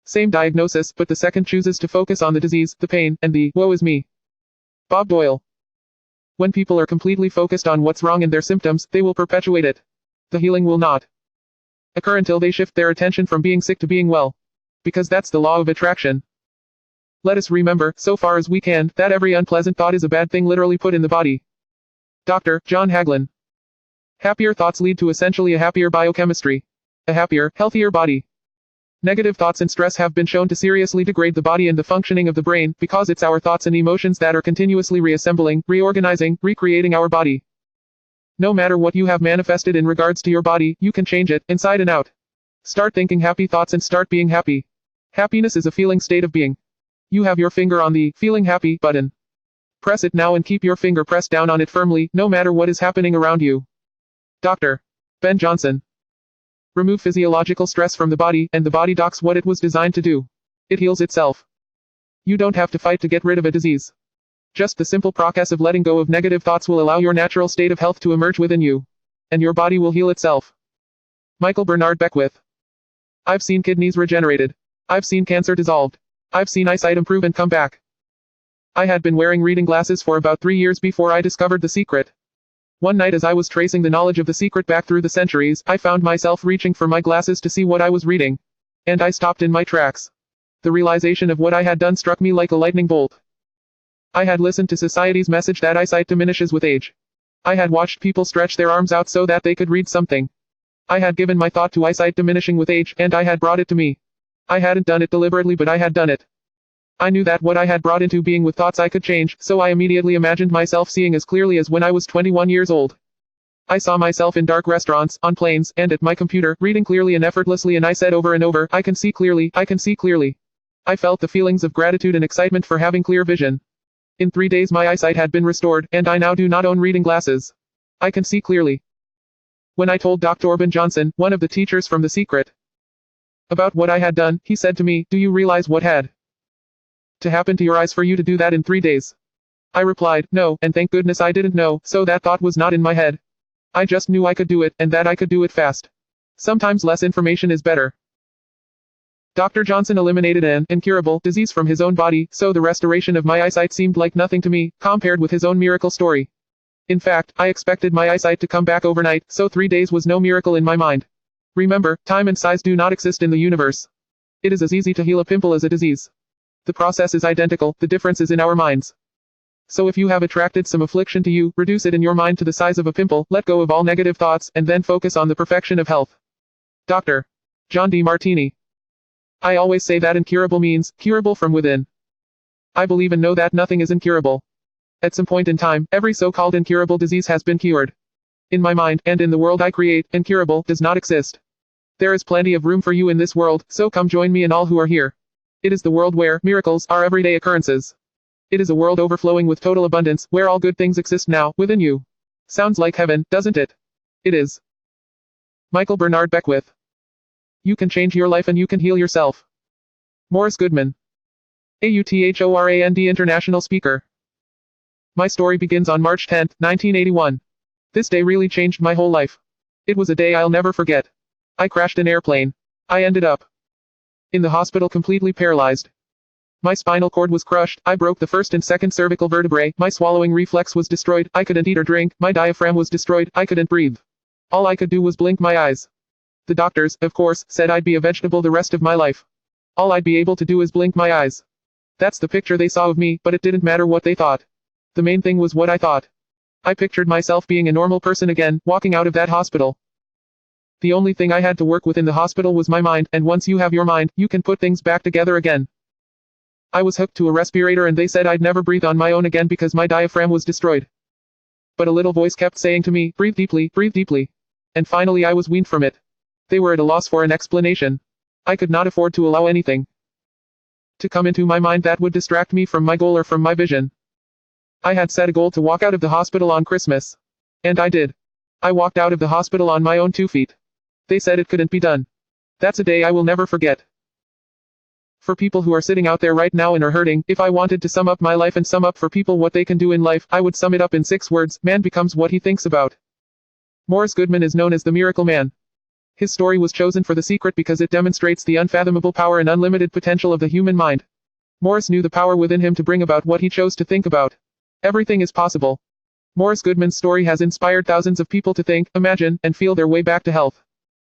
Same diagnosis, but the second chooses to focus on the disease, the pain, and the woe is me. Bob Doyle. When people are completely focused on what's wrong in their symptoms, they will perpetuate it. The healing will not occur until they shift their attention from being sick to being well. Because that's the law of attraction. Let us remember, so far as we can, that every unpleasant thought is a bad thing literally put in the body. Dr. John Hagelin. Happier thoughts lead to essentially a happier biochemistry. A happier, healthier body. Negative thoughts and stress have been shown to seriously degrade the body and the functioning of the brain, because it's our thoughts and emotions that are continuously reassembling, reorganizing, recreating our body. No matter what you have manifested in regards to your body, you can change it, inside and out. Start thinking happy thoughts and start being happy. Happiness is a feeling state of being. You have your finger on the feeling happy button. Press it now and keep your finger pressed down on it firmly, no matter what is happening around you. Dr. Ben Johnson. Remove physiological stress from the body, and the body does what it was designed to do. It heals itself. You don't have to fight to get rid of a disease. Just the simple process of letting go of negative thoughts will allow your natural state of health to emerge within you. And your body will heal itself. Michael Bernard Beckwith. I've seen kidneys regenerated. I've seen cancer dissolved. I've seen eyesight improve and come back. I had been wearing reading glasses for about 3 years before I discovered the secret. One night as I was tracing the knowledge of the secret back through the centuries, I found myself reaching for my glasses to see what I was reading. And I stopped in my tracks. The realization of what I had done struck me like a lightning bolt. I had listened to society's message that eyesight diminishes with age. I had watched people stretch their arms out so that they could read something. I had given my thought to eyesight diminishing with age, and I had brought it to me. I hadn't done it deliberately, but I had done it. I knew that what I had brought into being with thoughts I could change, so I immediately imagined myself seeing as clearly as when I was 21 years old. I saw myself in dark restaurants, on planes, and at my computer, reading clearly and effortlessly, and I said over and over, I can see clearly, I can see clearly. I felt the feelings of gratitude and excitement for having clear vision. In 3 days my eyesight had been restored, and I now do not own reading glasses. I can see clearly. When I told Dr. Ben Johnson, one of the teachers from The Secret, about what I had done, he said to me, do you realize what had to happen to your eyes for you to do that in 3 days? I replied, no, and thank goodness I didn't know, so that thought was not in my head. I just knew I could do it, and that I could do it fast. Sometimes less information is better. Dr. Johnson eliminated an incurable disease from his own body, so the restoration of my eyesight seemed like nothing to me, compared with his own miracle story. In fact, I expected my eyesight to come back overnight, so 3 days was no miracle in my mind. Remember, time and size do not exist in the universe. It is as easy to heal a pimple as a disease. The process is identical, the difference is in our minds. So if you have attracted some affliction to you, reduce it in your mind to the size of a pimple, let go of all negative thoughts, and then focus on the perfection of health. Dr. John D. Martini. I always say that incurable means, curable from within. I believe and know that nothing is incurable. At some point in time, every so-called incurable disease has been cured. In my mind, and in the world I create, incurable does not exist. There is plenty of room for you in this world, so come join me and all who are here. It is the world where miracles are everyday occurrences. It is a world overflowing with total abundance, where all good things exist now, within you. Sounds like heaven, doesn't it? It is. Michael Bernard Beckwith. You can change your life and you can heal yourself. Morris Goodman. AUTHORAND international speaker. My story begins on March 10, 1981. This day really changed my whole life. It was a day I'll never forget. I crashed an airplane. I ended up in the hospital completely paralyzed. My spinal cord was crushed, I broke the first and second cervical vertebrae, my swallowing reflex was destroyed, I couldn't eat or drink, my diaphragm was destroyed, I couldn't breathe. All I could do was blink my eyes. The doctors, of course, said I'd be a vegetable the rest of my life. All I'd be able to do is blink my eyes. That's the picture they saw of me, but it didn't matter what they thought. The main thing was what I thought. I pictured myself being a normal person again, walking out of that hospital. The only thing I had to work with in the hospital was my mind, and once you have your mind, you can put things back together again. I was hooked to a respirator and they said I'd never breathe on my own again because my diaphragm was destroyed. But a little voice kept saying to me, breathe deeply, breathe deeply. And finally I was weaned from it. They were at a loss for an explanation. I could not afford to allow anything to come into my mind that would distract me from my goal or from my vision. I had set a goal to walk out of the hospital on Christmas. And I did. I walked out of the hospital on my own 2 feet. They said it couldn't be done. That's a day I will never forget. For people who are sitting out there right now and are hurting, if I wanted to sum up my life and sum up for people what they can do in life, I would sum it up in 6 words, man becomes what he thinks about. Morris Goodman is known as the Miracle Man. His story was chosen for The Secret because it demonstrates the unfathomable power and unlimited potential of the human mind. Morris knew the power within him to bring about what he chose to think about. Everything is possible. Morris Goodman's story has inspired thousands of people to think, imagine, and feel their way back to health.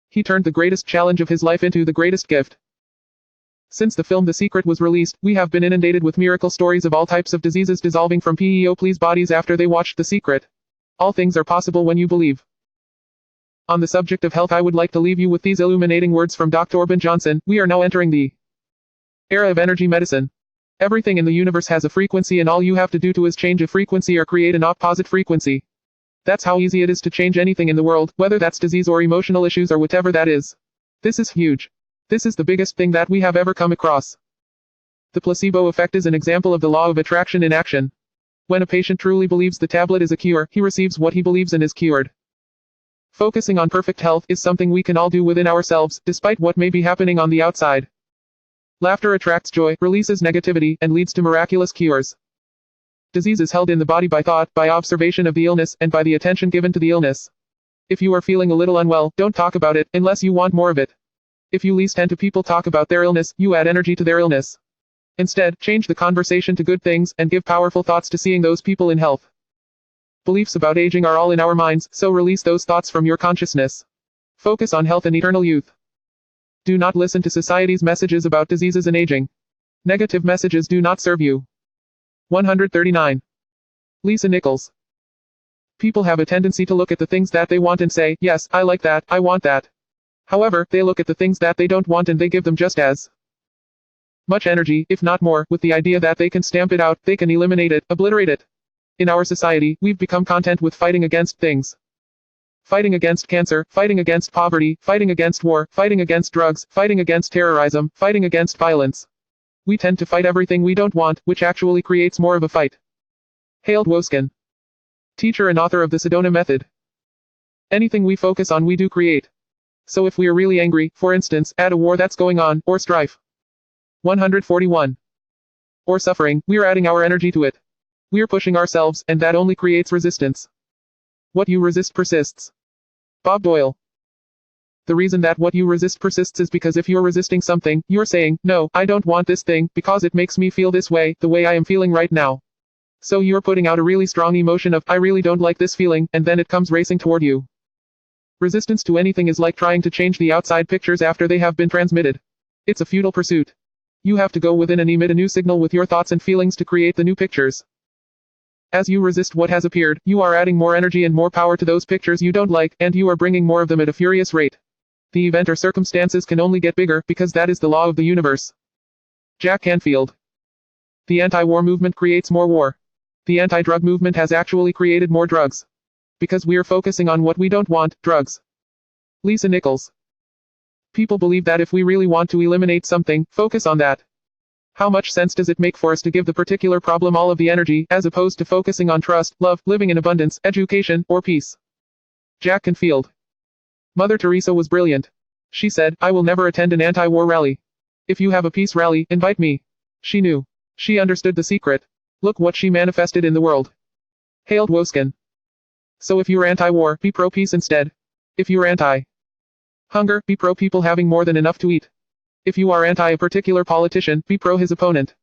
He turned the greatest challenge of his life into the greatest gift. Since the film The Secret was released, we have been inundated with miracle stories of all types of diseases dissolving from people's bodies after they watched The Secret. All things are possible when you believe. On the subject of health, I would like to leave you with these illuminating words from Dr. Orban Johnson. We are now entering the era of energy medicine. Everything in the universe has a frequency and all you have to do is change a frequency or create an opposite frequency. That's how easy it is to change anything in the world, whether that's disease or emotional issues or whatever that is. This is huge. This is the biggest thing that we have ever come across. The placebo effect is an example of the law of attraction in action. When a patient truly believes the tablet is a cure, he receives what he believes and is cured. Focusing on perfect health is something we can all do within ourselves, despite what may be happening on the outside. Laughter attracts joy, releases negativity, and leads to miraculous cures. Disease is held in the body by thought, by observation of the illness, and by the attention given to the illness. If you are feeling a little unwell, don't talk about it, unless you want more of it. If you listen to people talk about their illness, you add energy to their illness. Instead, change the conversation to good things, and give powerful thoughts to seeing those people in health. Beliefs about aging are all in our minds, so release those thoughts from your consciousness. Focus on health and eternal youth. Do not listen to society's messages about diseases and aging. Negative messages do not serve you. 139. Lisa Nichols. People have a tendency to look at the things that they want and say, yes, I like that, I want that. However, they look at the things that they don't want and they give them just as much energy, if not more, with the idea that they can stamp it out, they can eliminate it, obliterate it. In our society, we've become content with fighting against things. Fighting against cancer, fighting against poverty, fighting against war, fighting against drugs, fighting against terrorism, fighting against violence. We tend to fight everything we don't want, which actually creates more of a fight. Hailed Woskin. Teacher and author of the Sedona Method. Anything we focus on we do create. So if we are really angry, for instance, at a war that's going on, or strife. 141. Or suffering, we're adding our energy to it. We're pushing ourselves, and that only creates resistance. What you resist persists. Bob Doyle. The reason that what you resist persists is because if you're resisting something, you're saying, no, I don't want this thing, because it makes me feel this way, the way I am feeling right now. So you're putting out a really strong emotion of, I really don't like this feeling, and then it comes racing toward you. Resistance to anything is like trying to change the outside pictures after they have been transmitted. It's a futile pursuit. You have to go within and emit a new signal with your thoughts and feelings to create the new pictures. As you resist what has appeared, you are adding more energy and more power to those pictures you don't like, and you are bringing more of them at a furious rate. The event or circumstances can only get bigger, because that is the law of the universe. Jack Canfield. The anti-war movement creates more war. The anti-drug movement has actually created more drugs. Because we are focusing on what we don't want, drugs. Lisa Nichols. People believe that if we really want to eliminate something, focus on that. How much sense does it make for us to give the particular problem all of the energy, as opposed to focusing on trust, love, living in abundance, education, or peace? Jack Canfield. Mother Teresa was brilliant. She said, I will never attend an anti-war rally. If you have a peace rally, invite me. She knew. She understood the secret. Look what she manifested in the world. Hailed Woskin. So if you're anti-war, be pro-peace instead. If you're anti-hunger, be pro people having more than enough to eat. If you are anti a particular politician, be pro his opponent.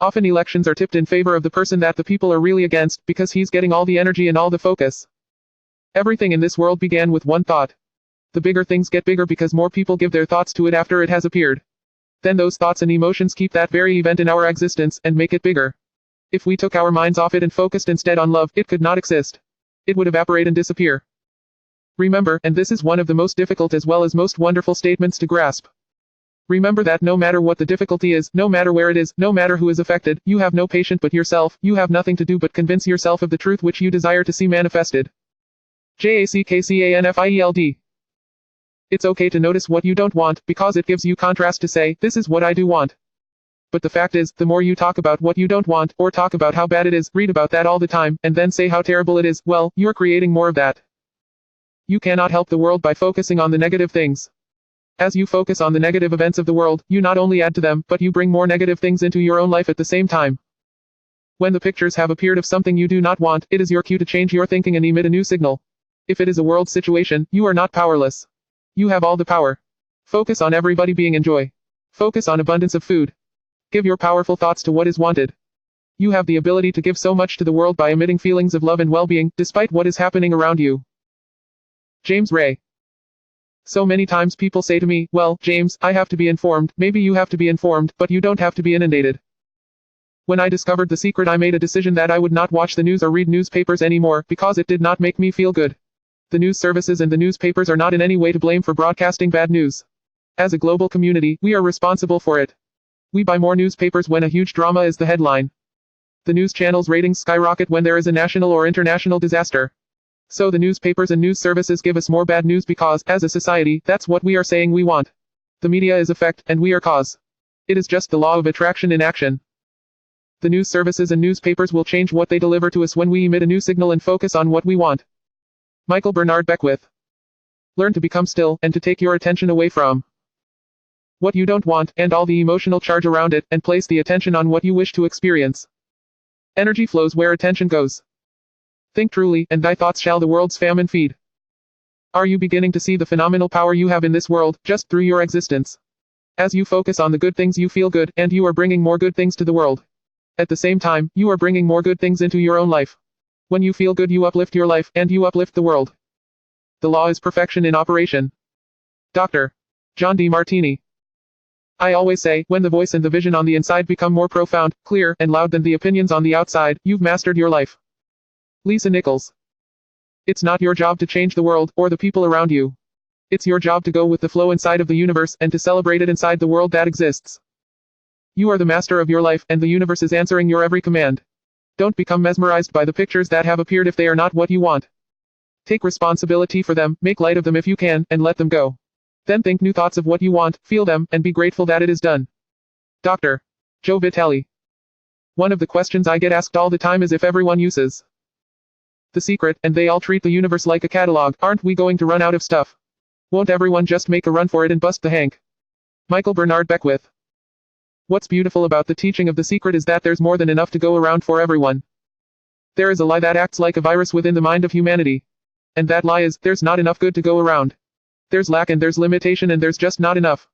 Often elections are tipped in favor of the person that the people are really against, because he's getting all the energy and all the focus. Everything in this world began with one thought. The bigger things get bigger because more people give their thoughts to it after it has appeared. Then those thoughts and emotions keep that very event in our existence, and make it bigger. If we took our minds off it and focused instead on love, it could not exist. It would evaporate and disappear. Remember, and this is one of the most difficult as well as most wonderful statements to grasp. Remember that no matter what the difficulty is, no matter where it is, no matter who is affected, you have no patient but yourself, you have nothing to do but convince yourself of the truth which you desire to see manifested. JACKCANFIELD. It's okay to notice what you don't want, because it gives you contrast to say, this is what I do want. But the fact is, the more you talk about what you don't want, or talk about how bad it is, read about that all the time, and then say how terrible it is, well, you're creating more of that. You cannot help the world by focusing on the negative things. As you focus on the negative events of the world, you not only add to them, but you bring more negative things into your own life at the same time. When the pictures have appeared of something you do not want, it is your cue to change your thinking and emit a new signal. If it is a world situation, you are not powerless. You have all the power. Focus on everybody being in joy. Focus on abundance of food. Give your powerful thoughts to what is wanted. You have the ability to give so much to the world by emitting feelings of love and well-being, despite what is happening around you. James Ray. So many times people say to me, well, James, I have to be informed, maybe you have to be informed, but you don't have to be inundated. When I discovered the secret, I made a decision that I would not watch the news or read newspapers anymore, because it did not make me feel good. The news services and the newspapers are not in any way to blame for broadcasting bad news. As a global community, we are responsible for it. We buy more newspapers when a huge drama is the headline. The news channels' ratings skyrocket when there is a national or international disaster. So the newspapers and news services give us more bad news because, as a society, that's what we are saying we want. The media is effect, and we are cause. It is just the law of attraction in action. The news services and newspapers will change what they deliver to us when we emit a new signal and focus on what we want. Michael Bernard Beckwith. Learn to become still, and to take your attention away from what you don't want, and all the emotional charge around it, and place the attention on what you wish to experience. Energy flows where attention goes. Think truly, and thy thoughts shall the world's famine feed. Are you beginning to see the phenomenal power you have in this world, just through your existence? As you focus on the good things, you feel good, and you are bringing more good things to the world. At the same time, you are bringing more good things into your own life. When you feel good, you uplift your life, and you uplift the world. The law is perfection in operation. Dr. John D. Martini. I always say, when the voice and the vision on the inside become more profound, clear, and loud than the opinions on the outside, you've mastered your life. Lisa Nichols. It's not your job to change the world, or the people around you. It's your job to go with the flow inside of the universe, and to celebrate it inside the world that exists. You are the master of your life, and the universe is answering your every command. Don't become mesmerized by the pictures that have appeared if they are not what you want. Take responsibility for them, make light of them if you can, and let them go. Then think new thoughts of what you want, feel them, and be grateful that it is done. Dr. Joe Vitale. One of the questions I get asked all the time is if everyone uses the secret, and they all treat the universe like a catalog, aren't we going to run out of stuff? Won't everyone just make a run for it and bust the hank? Michael Bernard Beckwith. What's beautiful about the teaching of the secret is that there's more than enough to go around for everyone. There is a lie that acts like a virus within the mind of humanity. And that lie is, there's not enough good to go around. There's lack and there's limitation and there's just not enough.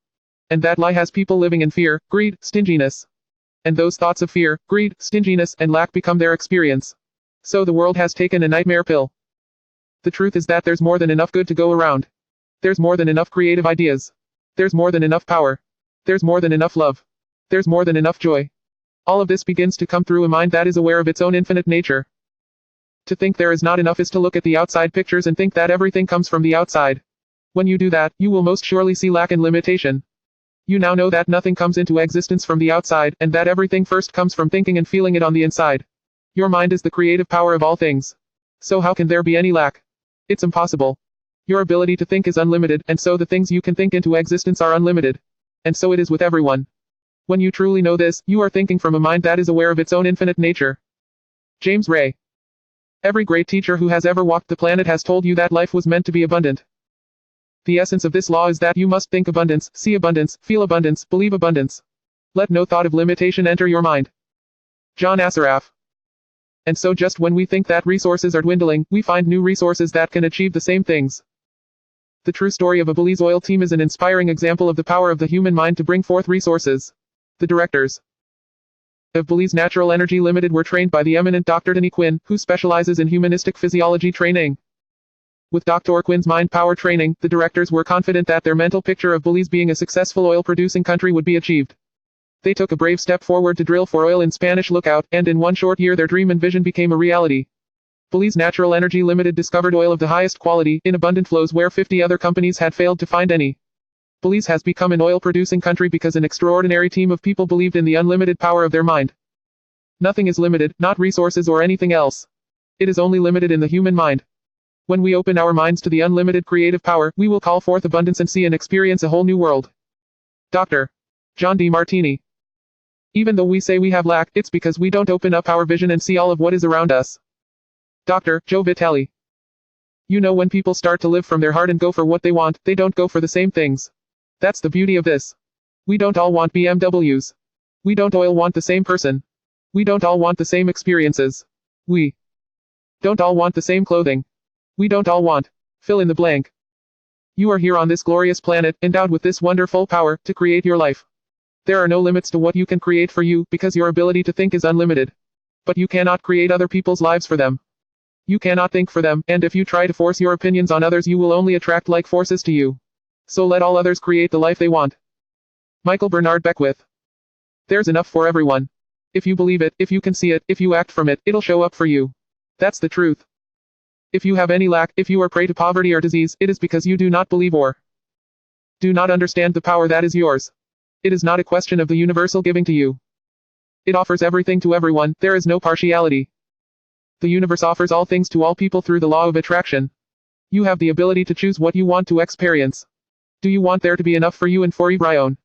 And that lie has people living in fear, greed, stinginess. And those thoughts of fear, greed, stinginess, and lack become their experience. So the world has taken a nightmare pill. The truth is that there's more than enough good to go around. There's more than enough creative ideas. There's more than enough power. There's more than enough love. There's more than enough joy. All of this begins to come through a mind that is aware of its own infinite nature. To think there is not enough is to look at the outside pictures and think that everything comes from the outside. When you do that, you will most surely see lack and limitation. You now know that nothing comes into existence from the outside, and that everything first comes from thinking and feeling it on the inside. Your mind is the creative power of all things. So how can there be any lack? It's impossible. Your ability to think is unlimited, and so the things you can think into existence are unlimited. And so it is with everyone. When you truly know this, you are thinking from a mind that is aware of its own infinite nature. James Ray. Every great teacher who has ever walked the planet has told you that life was meant to be abundant. The essence of this law is that you must think abundance, see abundance, feel abundance, believe abundance. Let no thought of limitation enter your mind. John Assaraf. And so just when we think that resources are dwindling, we find new resources that can achieve the same things. The true story of a Belize oil team is an inspiring example of the power of the human mind to bring forth resources. The directors of Belize Natural Energy Limited were trained by the eminent Dr. Denny Quinn, who specializes in humanistic physiology training. With Dr. Quinn's mind power training, the directors were confident that their mental picture of Belize being a successful oil-producing country would be achieved. They took a brave step forward to drill for oil in Spanish Lookout, and in one short year their dream and vision became a reality. Belize Natural Energy Limited discovered oil of the highest quality, in abundant flows where 50 other companies had failed to find any. Belize has become an oil-producing country because an extraordinary team of people believed in the unlimited power of their mind. Nothing is limited, not resources or anything else. It is only limited in the human mind. When we open our minds to the unlimited creative power, we will call forth abundance and see and experience a whole new world. Dr. John D. Martini. Even though we say we have lack, it's because we don't open up our vision and see all of what is around us. Dr. Joe Vitale. You know, when people start to live from their heart and go for what they want, they don't go for the same things. That's the beauty of this. We don't all want BMWs. We don't all want the same person. We don't all want the same experiences. We don't all want the same clothing. We don't all want fill in the blank. You are here on this glorious planet, endowed with this wonderful power to create your life. There are no limits to what you can create for you, because your ability to think is unlimited. But you cannot create other people's lives for them. You cannot think for them, and if you try to force your opinions on others, you will only attract like forces to you. So let all others create the life they want. Michael Bernard Beckwith. There's enough for everyone. If you believe it, if you can see it, if you act from it, it'll show up for you. That's the truth. If you have any lack, if you are prey to poverty or disease, it is because you do not believe or do not understand the power that is yours. It is not a question of the universal giving to you. It offers everything to everyone, there is no partiality. The universe offers all things to all people through the law of attraction. You have the ability to choose what you want to experience. Do you want there to be enough for you and for your own?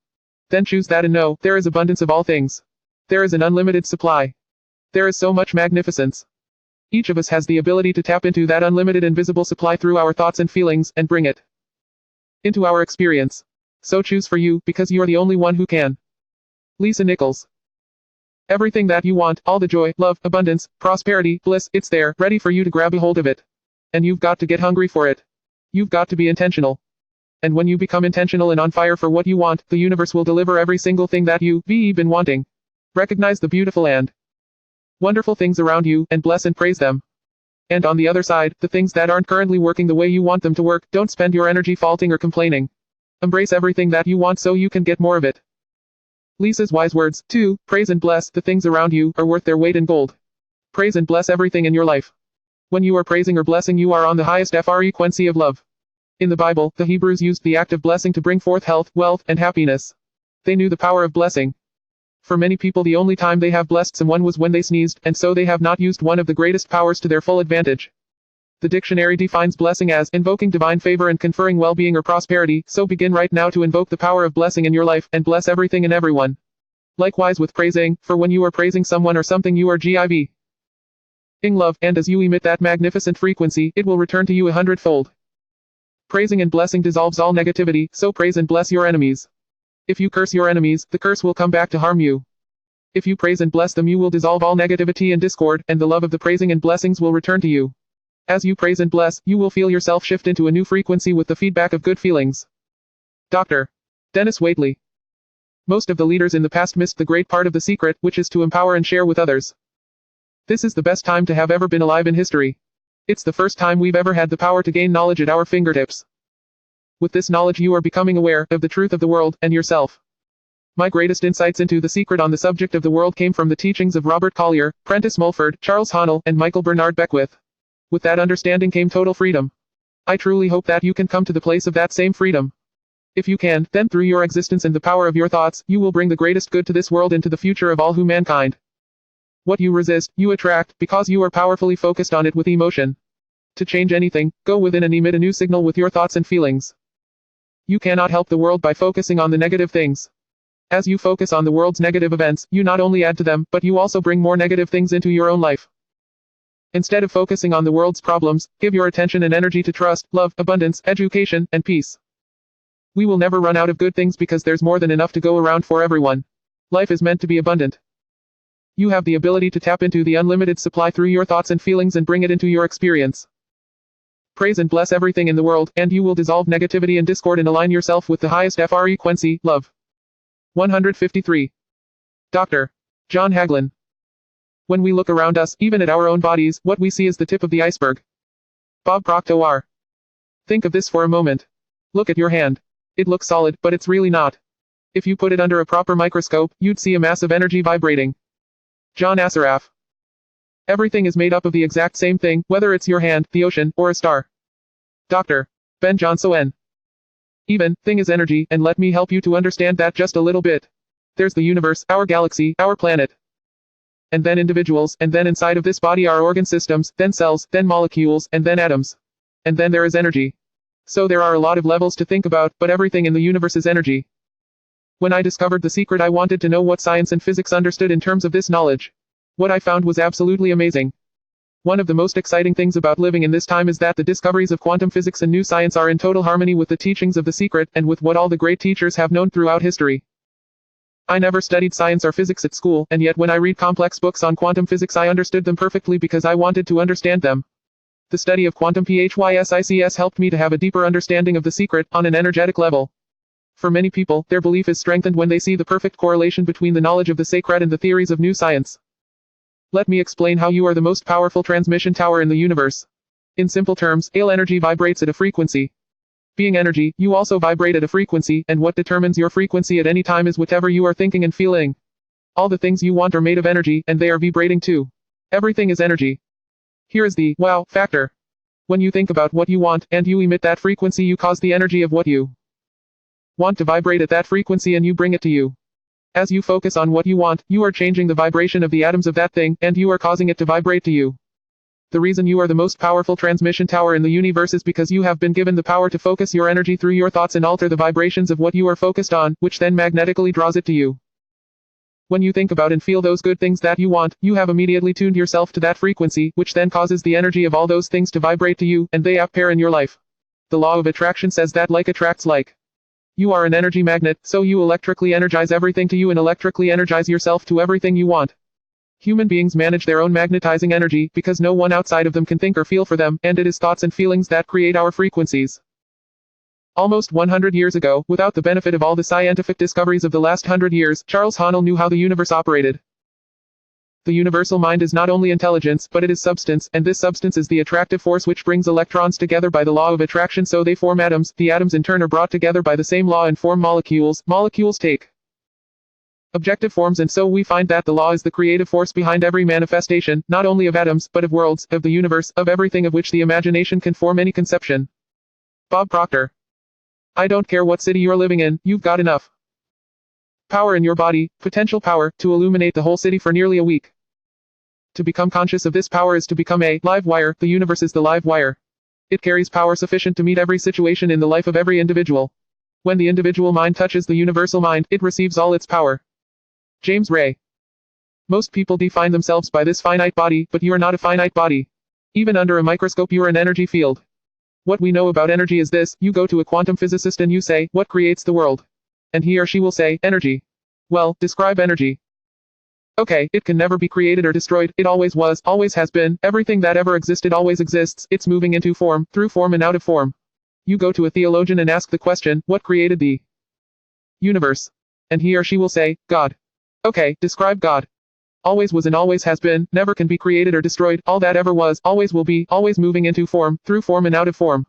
Then choose that and know, there is abundance of all things. There is an unlimited supply. There is so much magnificence. Each of us has the ability to tap into that unlimited invisible supply through our thoughts and feelings, and bring it into our experience. So choose for you, because you are the only one who can. Lisa Nichols. Everything that you want, all the joy, love, abundance, prosperity, bliss, it's there, ready for you to grab a hold of it. And you've got to get hungry for it. You've got to be intentional. And when you become intentional and on fire for what you want, the universe will deliver every single thing that you've been wanting. Recognize the beautiful and wonderful things around you, and bless and praise them. And on the other side, the things that aren't currently working the way you want them to work, don't spend your energy faulting or complaining. Embrace everything that you want so you can get more of it. Lisa's wise words, 2, praise and bless, the things around you are worth their weight in gold. Praise and bless everything in your life. When you are praising or blessing, you are on the highest frequency of love. In the Bible, the Hebrews used the act of blessing to bring forth health, wealth, and happiness. They knew the power of blessing. For many people, the only time they have blessed someone was when they sneezed, and so they have not used one of the greatest powers to their full advantage. The dictionary defines blessing as invoking divine favor and conferring well-being or prosperity, so begin right now to invoke the power of blessing in your life, and bless everything and everyone. Likewise with praising, for when you are praising someone or something, you are giving love, and as you emit that magnificent frequency, it will return to you 100-fold. Praising and blessing dissolves all negativity, so praise and bless your enemies. If you curse your enemies, the curse will come back to harm you. If you praise and bless them, you will dissolve all negativity and discord, and the love of the praising and blessings will return to you. As you praise and bless, you will feel yourself shift into a new frequency with the feedback of good feelings. Dr. Dennis Waitley. Most of the leaders in the past missed the great part of the secret, which is to empower and share with others. This is the best time to have ever been alive in history. It's the first time we've ever had the power to gain knowledge at our fingertips. With this knowledge, you are becoming aware of the truth of the world and yourself. My greatest insights into the secret on the subject of the world came from the teachings of Robert Collier, Prentice Mulford, Charles Haanel, and Michael Bernard Beckwith. With that understanding came total freedom. I truly hope that you can come to the place of that same freedom. If you can, then through your existence and the power of your thoughts, you will bring the greatest good to this world and to the future of all humankind. What you resist, you attract, because you are powerfully focused on it with emotion. To change anything, go within and emit a new signal with your thoughts and feelings. You cannot help the world by focusing on the negative things. As you focus on the world's negative events, you not only add to them, but you also bring more negative things into your own life. Instead of focusing on the world's problems, give your attention and energy to trust, love, abundance, education, and peace. We will never run out of good things because there's more than enough to go around for everyone. Life is meant to be abundant. You have the ability to tap into the unlimited supply through your thoughts and feelings and bring it into your experience. Praise and bless everything in the world, and you will dissolve negativity and discord and align yourself with the highest frequency, love. 153. Dr. John Hagelin. When we look around us, even at our own bodies, what we see is the tip of the iceberg. Bob Proctor. Think of this for a moment. Look at your hand. It looks solid, but it's really not. If you put it under a proper microscope, you'd see a mass of energy vibrating. John Assaraf. Everything is made up of the exact same thing, whether it's your hand, the ocean, or a star. Dr. Ben Johnson. Even thing is energy, and let me help you to understand that just a little bit. There's the universe, our galaxy, our planet. And then individuals, and then inside of this body are organ systems, then cells, then molecules, and then atoms. And then there is energy. So there are a lot of levels to think about, but everything in the universe is energy. When I discovered the secret, I wanted to know what science and physics understood in terms of this knowledge. What I found was absolutely amazing. One of the most exciting things about living in this time is that the discoveries of quantum physics and new science are in total harmony with the teachings of the secret and with what all the great teachers have known throughout history. I never studied science or physics at school, and yet when I read complex books on quantum physics I understood them perfectly because I wanted to understand them. The study of quantum physics helped me to have a deeper understanding of the secret, on an energetic level. For many people, their belief is strengthened when they see the perfect correlation between the knowledge of the sacred and the theories of new science. Let me explain how you are the most powerful transmission tower in the universe. In simple terms, all energy vibrates at a frequency. Being energy, you also vibrate at a frequency, and what determines your frequency at any time is whatever you are thinking and feeling. All the things you want are made of energy, and they are vibrating too. Everything is energy. Here is the wow factor. When you think about what you want, and you emit that frequency, you cause the energy of what you want to vibrate at that frequency and you bring it to you. As you focus on what you want, you are changing the vibration of the atoms of that thing, and you are causing it to vibrate to you. The reason you are the most powerful transmission tower in the universe is because you have been given the power to focus your energy through your thoughts and alter the vibrations of what you are focused on, which then magnetically draws it to you. When you think about and feel those good things that you want, you have immediately tuned yourself to that frequency, which then causes the energy of all those things to vibrate to you, and they appear in your life. The law of attraction says that like attracts like. You are an energy magnet, so you electrically energize everything to you and electrically energize yourself to everything you want. Human beings manage their own magnetizing energy because no one outside of them can think or feel for them, and it is thoughts and feelings that create our frequencies. Almost 100 years ago, without the benefit of all the scientific discoveries of the last 100 years, Charles Haanel knew how the universe operated. The universal mind is not only intelligence, but it is substance, and this substance is the attractive force which brings electrons together by the law of attraction, so they form atoms. The atoms in turn are brought together by the same law and form molecules. Molecules take objective forms, and so we find that the law is the creative force behind every manifestation, not only of atoms, but of worlds, of the universe, of everything of which the imagination can form any conception. Bob Proctor. I don't care what city you're living in, you've got enough power in your body, potential power, to illuminate the whole city for nearly a week. To become conscious of this power is to become a live wire. The universe is the live wire. It carries power sufficient to meet every situation in the life of every individual. When the individual mind touches the universal mind, it receives all its power. James Ray. Most people define themselves by this finite body, but you are not a finite body. Even under a microscope you are an energy field. What we know about energy is this: you go to a quantum physicist and you say, what creates the world? And he or she will say, energy. Well, describe energy. Okay, it can never be created or destroyed, it always was, always has been, everything that ever existed always exists, it's moving into form, through form and out of form. You go to a theologian and ask the question, what created the universe? And he or she will say, God. Okay, describe God. Always was and always has been, never can be created or destroyed, all that ever was, always will be, always moving into form, through form and out of form.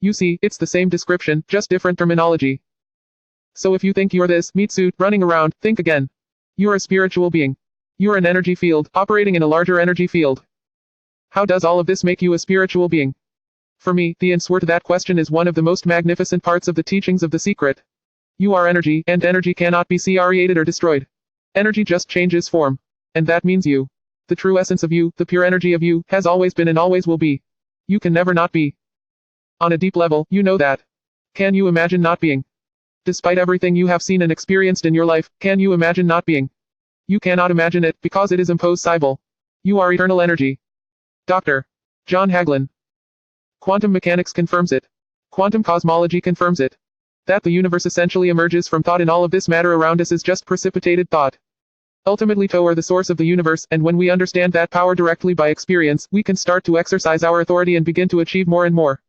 You see, it's the same description, just different terminology. So if you think you're this meat suit running around, think again. You're a spiritual being. You're an energy field, operating in a larger energy field. How does all of this make you a spiritual being? For me, the answer to that question is one of the most magnificent parts of the teachings of the secret. You are energy, and energy cannot be created or destroyed. Energy just changes form. And that means you. The true essence of you, the pure energy of you, has always been and always will be. You can never not be. On a deep level, you know that. Can you imagine not being? Despite everything you have seen and experienced in your life, can you imagine not being? You cannot imagine it, because it is impossible. You are eternal energy. Dr. John Hagelin. Quantum mechanics confirms it. Quantum cosmology confirms it. That the universe essentially emerges from thought, and all of this matter around us is just precipitated thought. Ultimately, we are the source of the universe, and when we understand that power directly by experience, we can start to exercise our authority and begin to achieve more and more.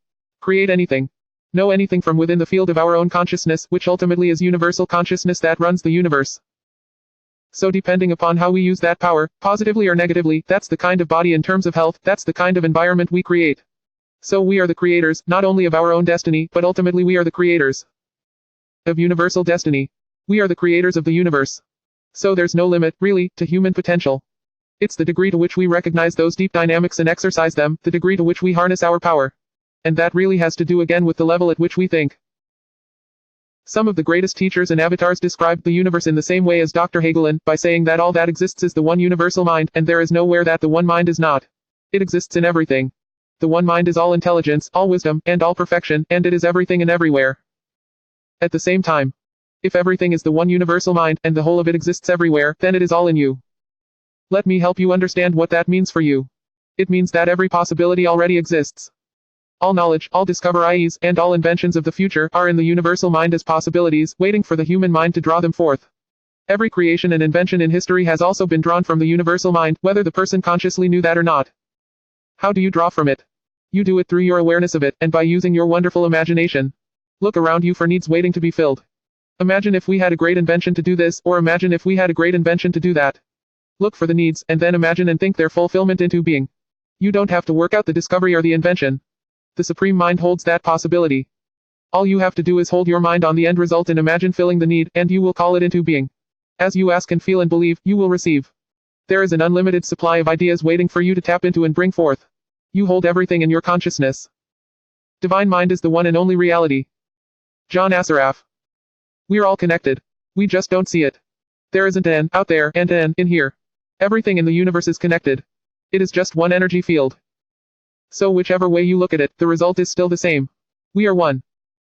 Create anything. Know anything from within the field of our own consciousness, which ultimately is universal consciousness that runs the universe. So depending upon how we use that power, positively or negatively, that's the kind of body in terms of health, that's the kind of environment we create. So we are the creators, not only of our own destiny, but ultimately we are the creators of universal destiny. We are the creators of the universe. So there's no limit, really, to human potential. It's the degree to which we recognize those deep dynamics and exercise them, the degree to which we harness our power. And that really has to do again with the level at which we think. Some of the greatest teachers and avatars described the universe in the same way as Dr. Hagelin, by saying that all that exists is the one universal mind, and there is nowhere that the one mind is not. It exists in everything. The one mind is all intelligence, all wisdom, and all perfection, and it is everything and everywhere. At the same time, if everything is the one universal mind, and the whole of it exists everywhere, then it is all in you. Let me help you understand what that means for you. It means that every possibility already exists. All knowledge, all discoveries, and all inventions of the future are in the universal mind as possibilities, waiting for the human mind to draw them forth. Every creation and invention in history has also been drawn from the universal mind, whether the person consciously knew that or not. How do you draw from it? You do it through your awareness of it, and by using your wonderful imagination. Look around you for needs waiting to be filled. Imagine if we had a great invention to do this, or imagine if we had a great invention to do that. Look for the needs, and then imagine and think their fulfillment into being. You don't have to work out the discovery or the invention. The Supreme Mind holds that possibility. All you have to do is hold your mind on the end result and imagine filling the need, and you will call it into being. As you ask and feel and believe, you will receive. There is an unlimited supply of ideas waiting for you to tap into and bring forth. You hold everything in your consciousness. Divine Mind is the one and only reality. John Assaraf. We're all connected. We just don't see it. There isn't an out there and an in here. Everything in the universe is connected. It is just one energy field. So whichever way you look at it, the result is still the same. We are one.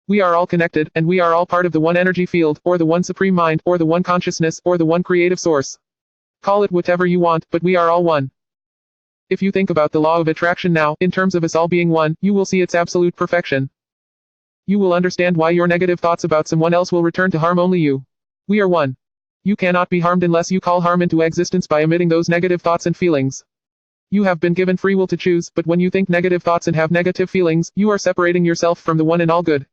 We are all connected, and we are all part of the one energy field, or the one supreme mind, or the one consciousness, or the one creative source. Call it whatever you want, but we are all one. If you think about the law of attraction now, in terms of us all being one, you will see its absolute perfection. You will understand why your negative thoughts about someone else will return to harm only you. We are one. You cannot be harmed unless you call harm into existence by emitting those negative thoughts and feelings. You have been given free will to choose, but when you think negative thoughts and have negative feelings, you are separating yourself from the one and all good.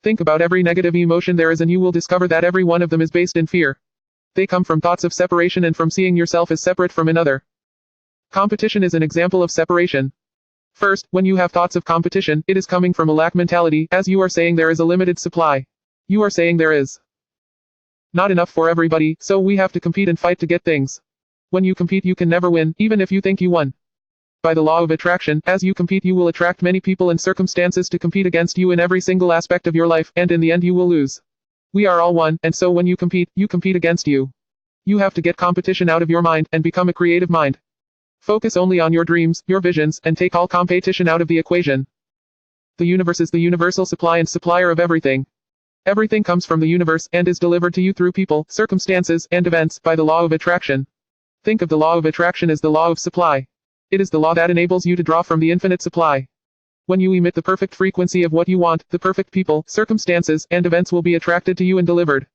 Think about every negative emotion there is and you will discover that every one of them is based in fear. They come from thoughts of separation and from seeing yourself as separate from another. Competition is an example of separation. First, when you have thoughts of competition, it is coming from a lack mentality, as you are saying there is a limited supply. You are saying there is not enough for everybody, so we have to compete and fight to get things. When you compete you can never win, even if you think you won. By the law of attraction, as you compete you will attract many people and circumstances to compete against you in every single aspect of your life, and in the end you will lose. We are all one, and so when you compete against you. You have to get competition out of your mind, and become a creative mind. Focus only on your dreams, your visions, and take all competition out of the equation. The universe is the universal supply and supplier of everything. Everything comes from the universe, and is delivered to you through people, circumstances, and events, by the law of attraction. Think of the law of attraction as the law of supply. It is the law that enables you to draw from the infinite supply. When you emit the perfect frequency of what you want, the perfect people, circumstances, and events will be attracted to you and delivered.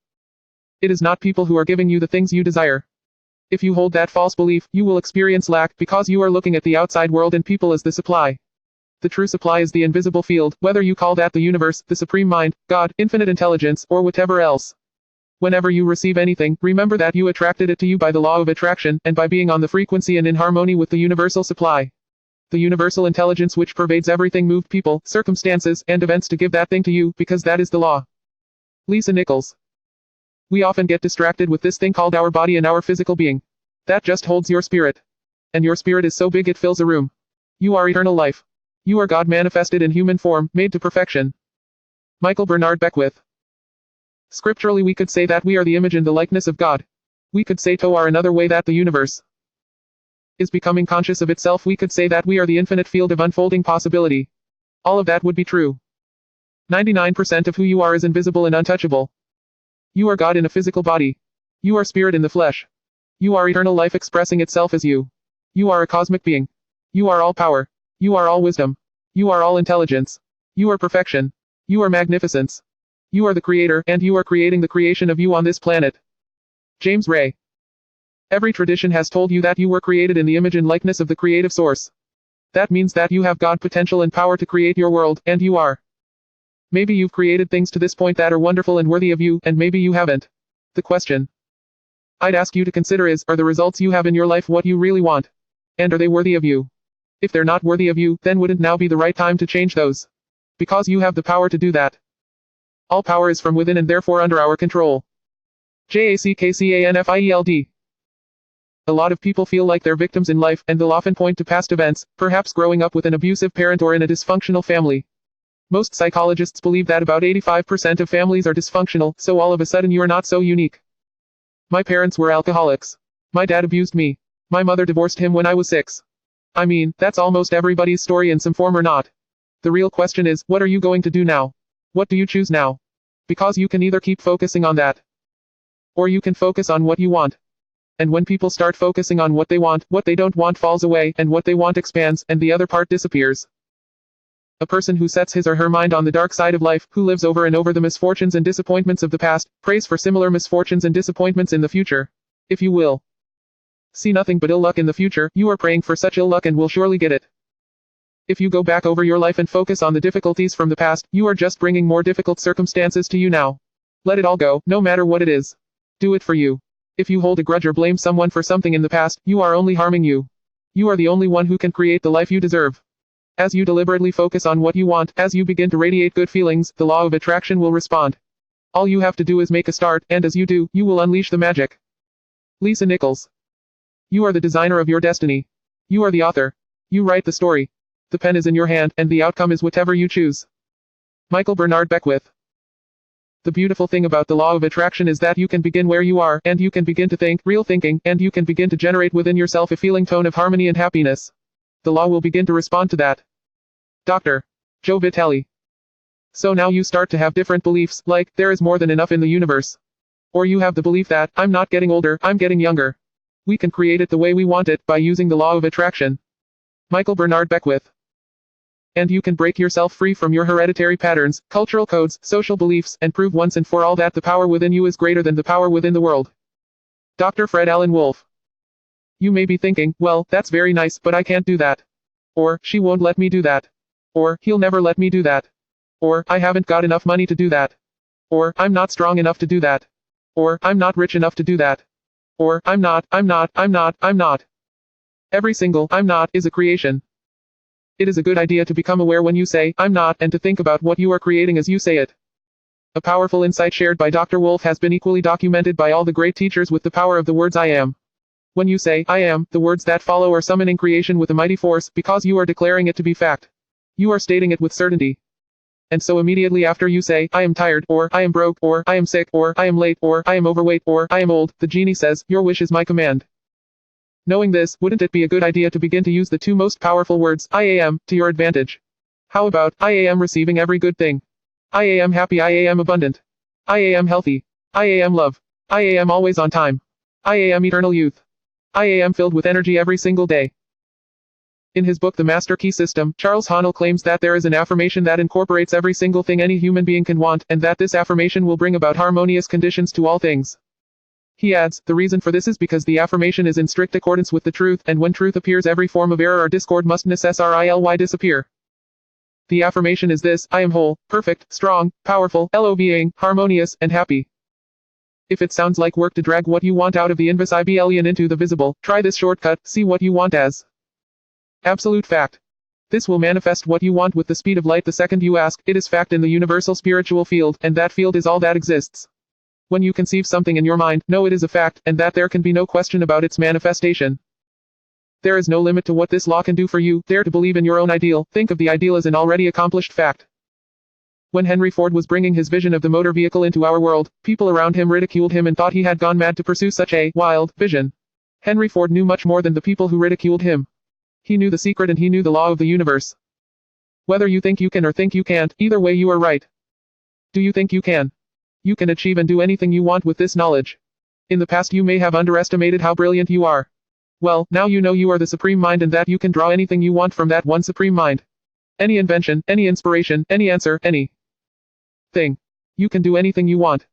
It is not people who are giving you the things you desire. If you hold that false belief, you will experience lack because you are looking at the outside world and people as the supply. The true supply is the invisible field, whether you call that the universe, the supreme mind, God, infinite intelligence, or whatever else. Whenever you receive anything, remember that you attracted it to you by the law of attraction, and by being on the frequency and in harmony with the universal supply. The universal intelligence which pervades everything moved people, circumstances, and events to give that thing to you, because that is the law. Lisa Nichols. We often get distracted with this thing called our body and our physical being. That just holds your spirit. And your spirit is so big it fills a room. You are eternal life. You are God manifested in human form, made to perfection. Michael Bernard Beckwith. Scripturally we could say that we are the image and the likeness of God. We could say are another way that the universe is becoming conscious of itself. We could say that we are the infinite field of unfolding possibility. All of that would be true. 99% of who you are is invisible and untouchable. You are God in a physical body. You are spirit in the flesh. You are eternal life expressing itself as you. You are a cosmic being. You are all power. You are all wisdom. You are all intelligence. You are perfection. You are magnificence. You are the creator, and you are creating the creation of you on this planet. James Ray. Every tradition has told you that you were created in the image and likeness of the creative source. That means that you have God potential and power to create your world, and you are. Maybe you've created things to this point that are wonderful and worthy of you, and maybe you haven't. The question I'd ask you to consider is, are the results you have in your life what you really want? And are they worthy of you? If they're not worthy of you, then wouldn't now be the right time to change those? Because you have the power to do that. All power is from within and therefore under our control. JACKCANFIELD. A lot of people feel like they're victims in life, and they'll often point to past events, perhaps growing up with an abusive parent or in a dysfunctional family. Most psychologists believe that about 85% of families are dysfunctional, so all of a sudden you're not so unique. My parents were alcoholics. My dad abused me. My mother divorced him when I was 6. I mean, that's almost everybody's story in some form or not. The real question is, what are you going to do now? What do you choose now? Because you can either keep focusing on that, or you can focus on what you want. And when people start focusing on what they don't want falls away, and what they want expands, and the other part disappears. A person who sets his or her mind on the dark side of life, who lives over and over the misfortunes and disappointments of the past, prays for similar misfortunes and disappointments in the future. If you will see nothing but ill luck in the future, you are praying for such ill luck and will surely get it. If you go back over your life and focus on the difficulties from the past, you are just bringing more difficult circumstances to you now. Let it all go, no matter what it is. Do it for you. If you hold a grudge or blame someone for something in the past, you are only harming you. You are the only one who can create the life you deserve. As you deliberately focus on what you want, as you begin to radiate good feelings, the law of attraction will respond. All you have to do is make a start, and as you do, you will unleash the magic. Lisa Nichols. You are the designer of your destiny. You are the author. You write the story. The pen is in your hand, and the outcome is whatever you choose. Michael Bernard Beckwith. The beautiful thing about the law of attraction is that you can begin where you are, and you can begin to think, real thinking, and you can begin to generate within yourself a feeling tone of harmony and happiness. The law will begin to respond to that. Dr. Joe Vitale. So now you start to have different beliefs, like, there is more than enough in the universe. Or you have the belief that, I'm not getting older, I'm getting younger. We can create it the way we want it, by using the law of attraction. Michael Bernard Beckwith. And you can break yourself free from your hereditary patterns, cultural codes, social beliefs, and prove once and for all that the power within you is greater than the power within the world. Dr. Fred Allen Wolf. You may be thinking, well, that's very nice, but I can't do that. Or, she won't let me do that. Or, he'll never let me do that. Or, I haven't got enough money to do that. Or, I'm not strong enough to do that. Or, I'm not rich enough to do that. Or, I'm not. Every single I'm not is a creation. It is a good idea to become aware when you say, I'm not, and to think about what you are creating as you say it. A powerful insight shared by Dr. Wolf has been equally documented by all the great teachers with the power of the words I am. When you say, I am, the words that follow are summoning creation with a mighty force, because you are declaring it to be fact. You are stating it with certainty. And so immediately after you say, I am tired, or I am broke, or I am sick, or I am late, or I am overweight, or I am old, the genie says, your wish is my command. Knowing this, wouldn't it be a good idea to begin to use the two most powerful words, I am, to your advantage? How about, I am receiving every good thing. I am happy, I am abundant. I am healthy. I am love. I am always on time. I am eternal youth. I am filled with energy every single day. In his book The Master Key System, Charles Haanel claims that there is an affirmation that incorporates every single thing any human being can want, and that this affirmation will bring about harmonious conditions to all things. He adds, the reason for this is because the affirmation is in strict accordance with the truth, and when truth appears every form of error or discord must necessarily disappear. The affirmation is this, I am whole, perfect, strong, powerful, loving, harmonious, and happy. If it sounds like work to drag what you want out of the invisible and into the visible, try this shortcut, see what you want as absolute fact. This will manifest what you want with the speed of light the second you ask, it is fact in the universal spiritual field, and that field is all that exists. When you conceive something in your mind, know it is a fact, and that there can be no question about its manifestation. There is no limit to what this law can do for you. Dare to believe in your own ideal, think of the ideal as an already accomplished fact. When Henry Ford was bringing his vision of the motor vehicle into our world, people around him ridiculed him and thought he had gone mad to pursue such a wild vision. Henry Ford knew much more than the people who ridiculed him. He knew the secret and he knew the law of the universe. Whether you think you can or think you can't, either way you are right. Do you think you can? You can achieve and do anything you want with this knowledge. In the past you may have underestimated how brilliant you are. Well, now you know you are the supreme mind and that you can draw anything you want from that one supreme mind. Any invention, any inspiration, any answer, any thing. You can do anything you want.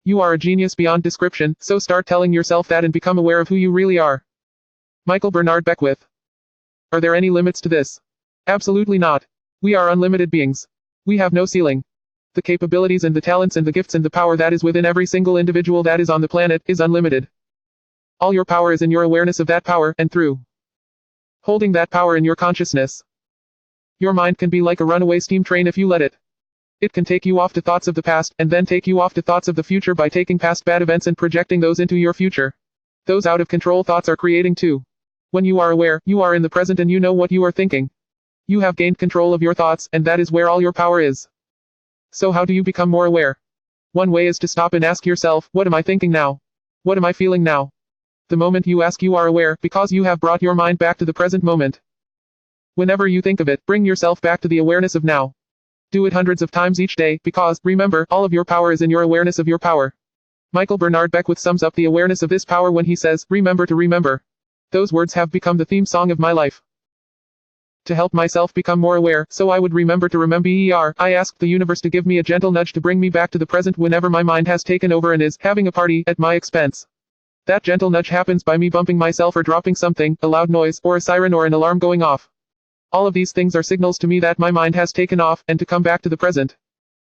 You are a genius beyond description, so start telling yourself that and become aware of who you really are. Michael Bernard Beckwith. Are there any limits to this? Absolutely not. We are unlimited beings. We have no ceiling. The capabilities and the talents and the gifts and the power that is within every single individual that is on the planet is unlimited. All your power is in your awareness of that power, and through holding that power in your consciousness. Your mind can be like a runaway steam train if you let it. It can take you off to thoughts of the past, and then take you off to thoughts of the future by taking past bad events and projecting those into your future. Those out of control thoughts are creating too. When you are aware, you are in the present and you know what you are thinking. You have gained control of your thoughts, and that is where all your power is. So how do you become more aware? One way is to stop and ask yourself, what am I thinking now? What am I feeling now? The moment you ask, you are aware, because you have brought your mind back to the present moment. Whenever you think of it, bring yourself back to the awareness of now. Do it hundreds of times each day, because, remember, all of your power is in your awareness of your power. Michael Bernard Beckwith sums up the awareness of this power when he says, remember to remember. Those words have become the theme song of my life. To help myself become more aware, so I would remember to remember, I asked the universe to give me a gentle nudge to bring me back to the present whenever my mind has taken over and is having a party at my expense. That gentle nudge happens by me bumping myself or dropping something, a loud noise, or a siren or an alarm going off. All of these things are signals to me that my mind has taken off, and to come back to the present.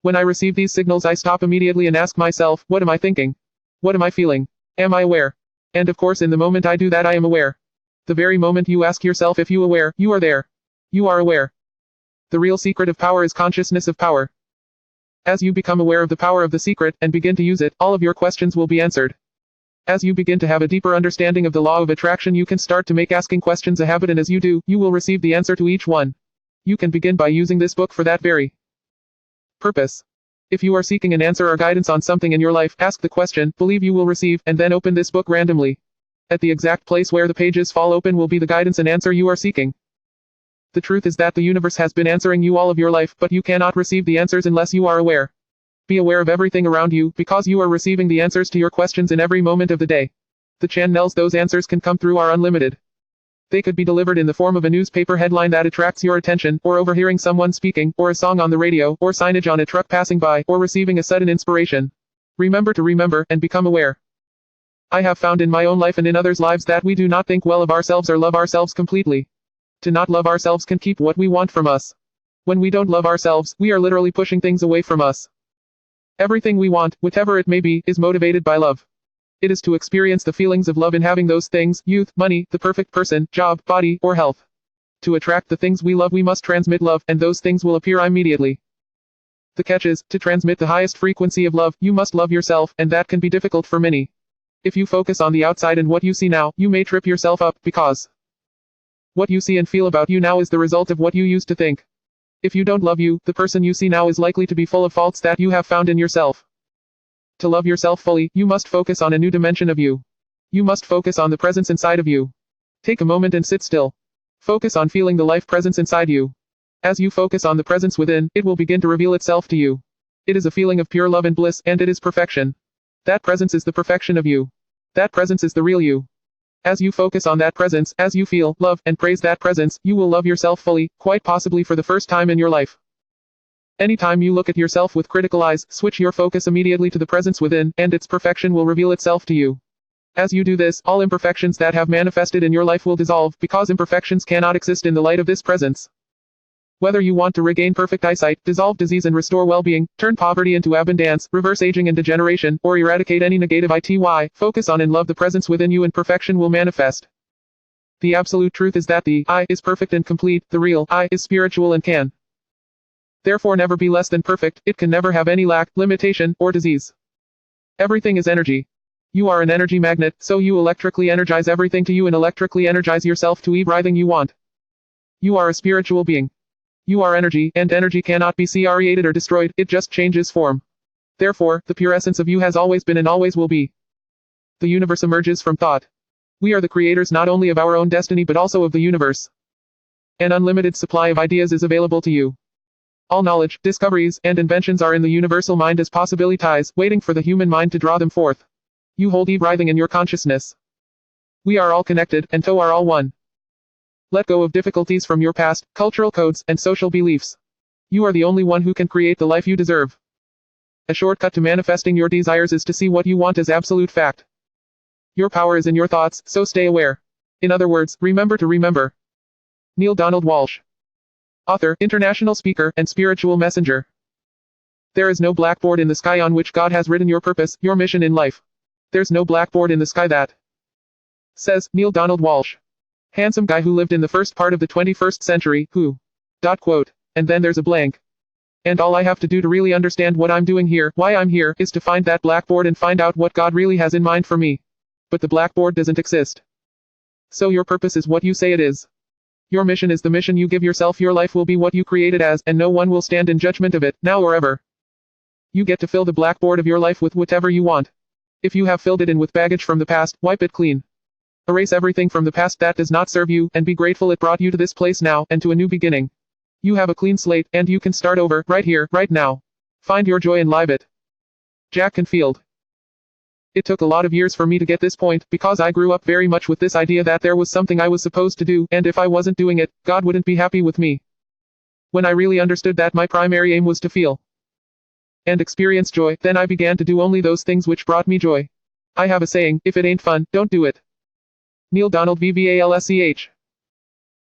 When I receive these signals, I stop immediately and ask myself, what am I thinking? What am I feeling? Am I aware? And of course in the moment I do that I am aware. The very moment you ask yourself if you aware, you are there. You are aware. The real secret of power is consciousness of power. As you become aware of the power of the secret, and begin to use it, all of your questions will be answered. As you begin to have a deeper understanding of the law of attraction, you can start to make asking questions a habit, and as you do, you will receive the answer to each one. You can begin by using this book for that very purpose. If you are seeking an answer or guidance on something in your life, ask the question, believe you will receive, and then open this book randomly. At the exact place where the pages fall open will be the guidance and answer you are seeking. The truth is that the universe has been answering you all of your life, but you cannot receive the answers unless you are aware. Be aware of everything around you, because you are receiving the answers to your questions in every moment of the day. The channels those answers can come through are unlimited. They could be delivered in the form of a newspaper headline that attracts your attention, or overhearing someone speaking, or a song on the radio, or signage on a truck passing by, or receiving a sudden inspiration. Remember to remember, and become aware. I have found in my own life and in others' lives that we do not think well of ourselves or love ourselves completely. To not love ourselves can keep what we want from us. When we don't love ourselves, we are literally pushing things away from us. Everything we want, whatever it may be, is motivated by love. It is to experience the feelings of love in having those things, youth, money, the perfect person, job, body, or health. To attract the things we love, we must transmit love, and those things will appear immediately. The catch is, to transmit the highest frequency of love, you must love yourself, and that can be difficult for many. If you focus on the outside and what you see now, you may trip yourself up, because what you see and feel about you now is the result of what you used to think. If you don't love you, the person you see now is likely to be full of faults that you have found in yourself. To love yourself fully, you must focus on a new dimension of you. You must focus on the presence inside of you. Take a moment and sit still. Focus on feeling the life presence inside you. As you focus on the presence within, it will begin to reveal itself to you. It is a feeling of pure love and bliss, and it is perfection. That presence is the perfection of you. That presence is the real you. As you focus on that presence, as you feel, love, and praise that presence, you will love yourself fully, quite possibly for the first time in your life. Anytime you look at yourself with critical eyes, switch your focus immediately to the presence within, and its perfection will reveal itself to you. As you do this, all imperfections that have manifested in your life will dissolve, because imperfections cannot exist in the light of this presence. Whether you want to regain perfect eyesight, dissolve disease and restore well-being, turn poverty into abundance, reverse aging and degeneration, or eradicate any negative ity, focus on and love the presence within you and perfection will manifest. The absolute truth is that the I is perfect and complete, the real I is spiritual and can therefore never be less than perfect, it can never have any lack, limitation, or disease. Everything is energy. You are an energy magnet, so you electrically energize everything to you and electrically energize yourself to everything you want. You are a spiritual being. You are energy, and energy cannot be created or destroyed, it just changes form. Therefore, the pure essence of you has always been and always will be. The universe emerges from thought. We are the creators not only of our own destiny but also of the universe. An unlimited supply of ideas is available to you. All knowledge, discoveries, and inventions are in the universal mind as possibilities, waiting for the human mind to draw them forth. You hold everything in your consciousness. We are all connected, and so are all one. Let go of difficulties from your past, cultural codes, and social beliefs. You are the only one who can create the life you deserve. A shortcut to manifesting your desires is to see what you want as absolute fact. Your power is in your thoughts, so stay aware. In other words, remember to remember. Neil Donald Walsh. Author, international speaker, and spiritual messenger. There is no blackboard in the sky on which God has written your purpose, your mission in life. There's no blackboard in the sky that says, Neil Donald Walsh. Handsome guy who lived in the first part of the 21st century, who. ... And then there's a blank. And all I have to do to really understand what I'm doing here, why I'm here, is to find that blackboard and find out what God really has in mind for me. But the blackboard doesn't exist. So your purpose is what you say it is. Your mission is the mission you give yourself. Your life will be what you create it as, and no one will stand in judgment of it, now or ever. You get to fill the blackboard of your life with whatever you want. If you have filled it in with baggage from the past, wipe it clean. Erase everything from the past that does not serve you, and be grateful it brought you to this place now, and to a new beginning. You have a clean slate, and you can start over, right here, right now. Find your joy and live it. Jack Canfield. It took a lot of years for me to get this point, because I grew up very much with this idea that there was something I was supposed to do, and if I wasn't doing it, God wouldn't be happy with me. When I really understood that my primary aim was to feel and experience joy, then I began to do only those things which brought me joy. I have a saying, if it ain't fun, don't do it. Neil Donald VVALSCH.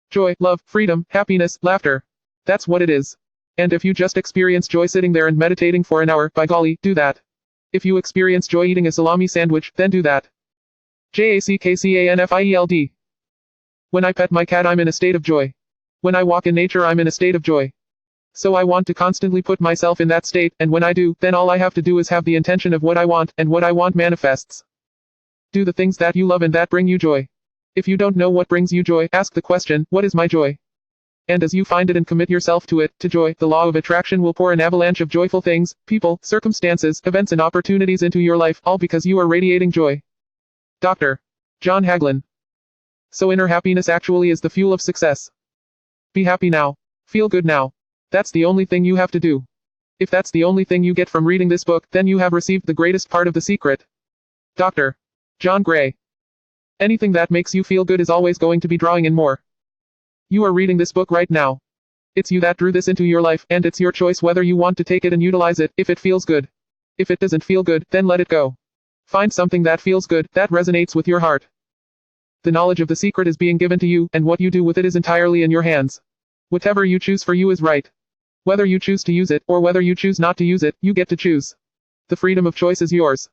Joy, love, freedom, happiness, laughter. That's what it is. And if you just experience joy sitting there and meditating for an hour, by golly, do that. If you experience joy eating a salami sandwich, then do that. JACKCANFIELD. When I pet my cat, I'm in a state of joy. When I walk in nature, I'm in a state of joy. So I want to constantly put myself in that state, and when I do, then all I have to do is have the intention of what I want, and what I want manifests. Do the things that you love and that bring you joy. If you don't know what brings you joy, ask the question, what is my joy? And as you find it and commit yourself to it, to joy, the law of attraction will pour an avalanche of joyful things, people, circumstances, events and opportunities into your life, all because you are radiating joy. Dr. John Hagelin. So inner happiness actually is the fuel of success. Be happy now. Feel good now. That's the only thing you have to do. If that's the only thing you get from reading this book, then you have received the greatest part of the secret. Dr. John Gray. Anything that makes you feel good is always going to be drawing in more. You are reading this book right now. It's you that drew this into your life, and it's your choice whether you want to take it and utilize it, if it feels good. If it doesn't feel good, then let it go. Find something that feels good, that resonates with your heart. The knowledge of the secret is being given to you, and what you do with it is entirely in your hands. Whatever you choose for you is right. Whether you choose to use it, or whether you choose not to use it, you get to choose. The freedom of choice is yours.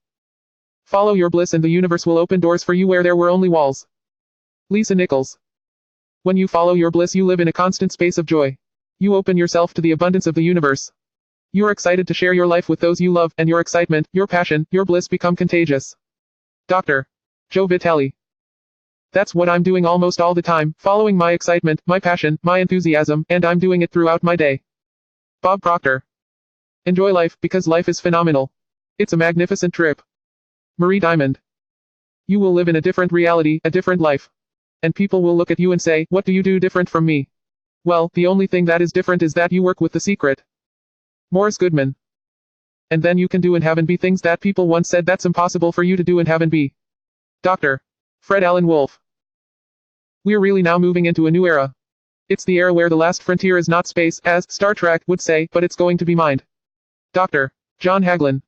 Follow your bliss and the universe will open doors for you where there were only walls. Lisa Nichols. When you follow your bliss, you live in a constant space of joy. You open yourself to the abundance of the universe. You're excited to share your life with those you love, and your excitement, your passion, your bliss become contagious. Dr. Joe Vitale. That's what I'm doing almost all the time, following my excitement, my passion, my enthusiasm, and I'm doing it throughout my day. Bob Proctor. Enjoy life, because life is phenomenal. It's a magnificent trip. Marie Diamond. You will live in a different reality, a different life. And people will look at you and say, what do you do different from me? Well, the only thing that is different is that you work with the secret. Morris Goodman. And then you can do and have and be things that people once said that's impossible for you to do and have and be. Dr. Fred Allen Wolf. We're really now moving into a new era. It's the era where the last frontier is not space, as Star Trek would say, but it's going to be mind. Dr. John Hagelin.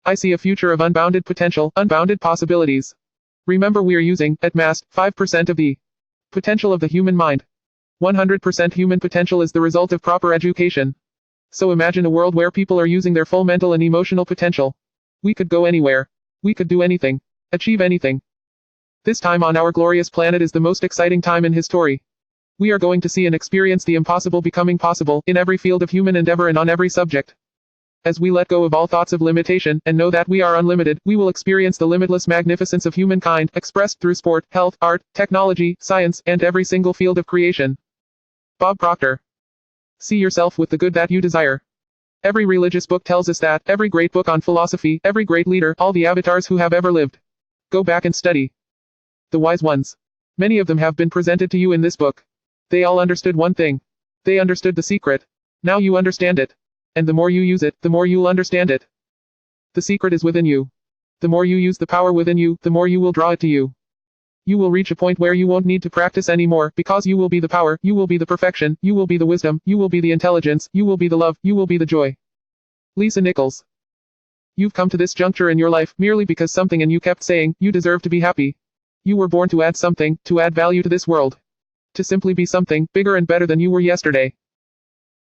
I see a future of unbounded potential, unbounded possibilities. Remember, we're using, at mass, 5% of the potential of the human mind. 100% human potential is the result of proper education. So imagine a world where people are using their full mental and emotional potential. We could go anywhere. We could do anything. Achieve anything. This time on our glorious planet is the most exciting time in history. We are going to see and experience the impossible becoming possible, in every field of human endeavor and on every subject. As we let go of all thoughts of limitation, and know that we are unlimited, we will experience the limitless magnificence of humankind, expressed through sport, health, art, technology, science, and every single field of creation. Bob Proctor. See yourself with the good that you desire. Every religious book tells us that, every great book on philosophy, every great leader, all the avatars who have ever lived. Go back and study. The wise ones. Many of them have been presented to you in this book. They all understood one thing. They understood the secret. Now you understand it. And the more you use it, the more you'll understand it. The secret is within you. The more you use the power within you, the more you will draw it to you. You will reach a point where you won't need to practice anymore, because you will be the power, you will be the perfection, you will be the wisdom, you will be the intelligence, you will be the love, you will be the joy. Lisa Nichols. You've come to this juncture in your life merely because something in you kept saying, you deserve to be happy. You were born to add something, to add value to this world. To simply be something bigger and better than you were yesterday.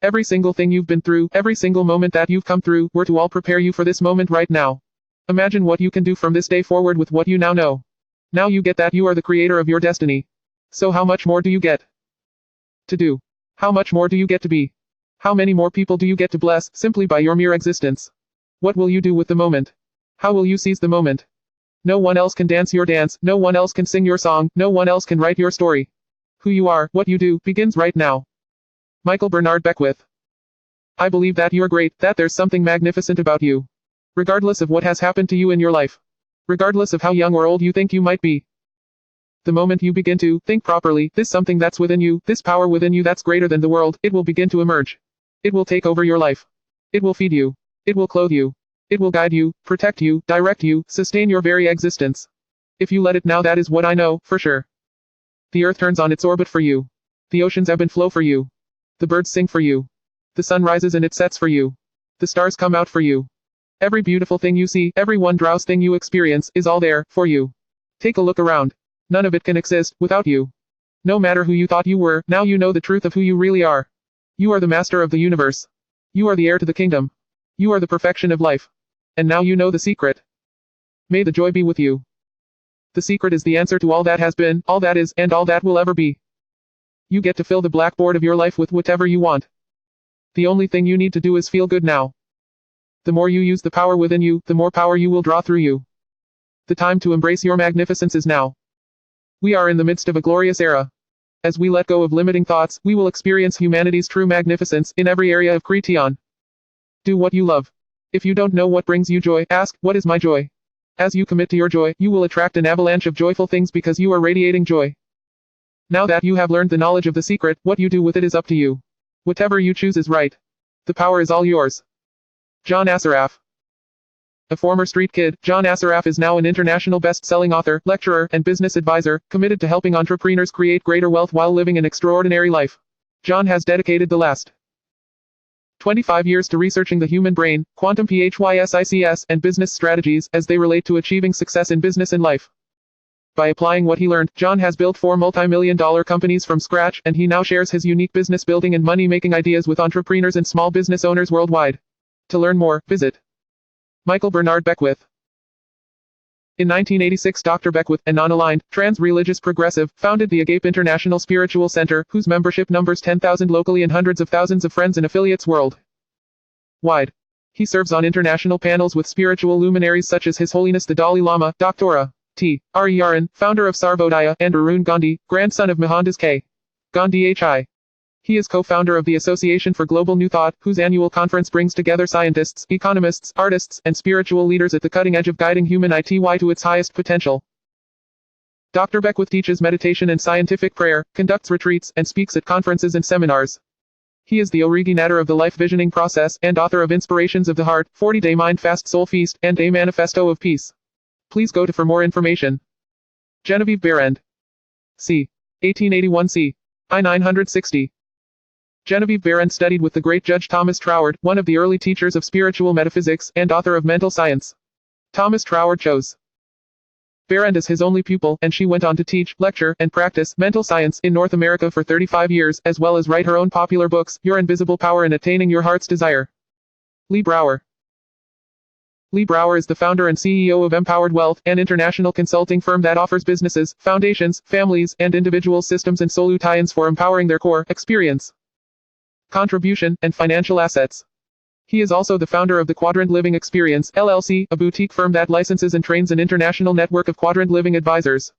Every single thing you've been through, every single moment that you've come through, were to all prepare you for this moment right now. Imagine what you can do from this day forward with what you now know. Now you get that you are the creator of your destiny. So how much more do you get to do? How much more do you get to be? How many more people do you get to bless, simply by your mere existence? What will you do with the moment? How will you seize the moment? No one else can dance your dance, no one else can sing your song, no one else can write your story. Who you are, what you do, begins right now. Michael Bernard Beckwith. I believe that you're great, that there's something magnificent about you. Regardless of what has happened to you in your life. Regardless of how young or old you think you might be. The moment you begin to think properly, this something that's within you, this power within you that's greater than the world, it will begin to emerge. It will take over your life. It will feed you. It will clothe you. It will guide you, protect you, direct you, sustain your very existence. If you let it now, that is what I know, for sure. The earth turns on its orbit for you. The oceans ebb and flow for you. The birds sing for you. The sun rises and it sets for you. The stars come out for you. Every beautiful thing you see, every wondrous thing you experience, is all there, for you. Take a look around. None of it can exist without you. No matter who you thought you were, now you know the truth of who you really are. You are the master of the universe. You are the heir to the kingdom. You are the perfection of life. And now you know the secret. May the joy be with you. The secret is the answer to all that has been, all that is, and all that will ever be. You get to fill the blackboard of your life with whatever you want. The only thing you need to do is feel good now. The more you use the power within you, the more power you will draw through you. The time to embrace your magnificence is now. We are in the midst of a glorious era. As we let go of limiting thoughts, we will experience humanity's true magnificence in every area of creation. Do what you love. If you don't know what brings you joy, ask, what is my joy? As you commit to your joy, you will attract an avalanche of joyful things because you are radiating joy. Now that you have learned the knowledge of the secret, what you do with it is up to you. Whatever you choose is right. The power is all yours. John Assaraf. A former street kid, John Assaraf is now an international best-selling author, lecturer, and business advisor, committed to helping entrepreneurs create greater wealth while living an extraordinary life. John has dedicated the last 25 years to researching the human brain, quantum physics, and business strategies as they relate to achieving success in business and life. By applying what he learned, John has built 4 multi-million-dollar companies from scratch, and he now shares his unique business building and money-making ideas with entrepreneurs and small business owners worldwide. To learn more, visit Michael Bernard Beckwith. In 1986, Dr. Beckwith, a non-aligned, trans-religious progressive, founded the Agape International Spiritual Center, whose membership numbers 10,000 locally and hundreds of thousands of friends and affiliates worldwide. He serves on international panels with spiritual luminaries such as His Holiness the Dalai Lama, Dr. T. R. Yaran, founder of Sarvodaya, and Arun Gandhi, grandson of Mohandas K. Gandhi Hi. He is co-founder of the Association for Global New Thought, whose annual conference brings together scientists, economists, artists, and spiritual leaders at the cutting edge of guiding humanity to its highest potential. Dr. Beckwith teaches meditation and scientific prayer, conducts retreats, and speaks at conferences and seminars. He is the originator of the life visioning process, and author of Inspirations of the Heart, 40-Day Mind Fast Soul Feast, and A Manifesto of Peace. Please go to for more information. Genevieve Behrend. c. 1881 c. I 960. Genevieve Behrend studied with the great Judge Thomas Troward, one of the early teachers of spiritual metaphysics, and author of Mental Science. Thomas Troward chose Behrend as his only pupil, and she went on to teach, lecture, and practice mental science in North America for 35 years, as well as write her own popular books, Your Invisible Power and Attaining Your Heart's Desire. Lee Brower. Lee Brower is the founder and CEO of Empowered Wealth, an international consulting firm that offers businesses, foundations, families, and individuals systems and solutions for empowering their core experience, contribution, and financial assets. He is also the founder of the Quadrant Living Experience, LLC, a boutique firm that licenses and trains an international network of Quadrant Living advisors.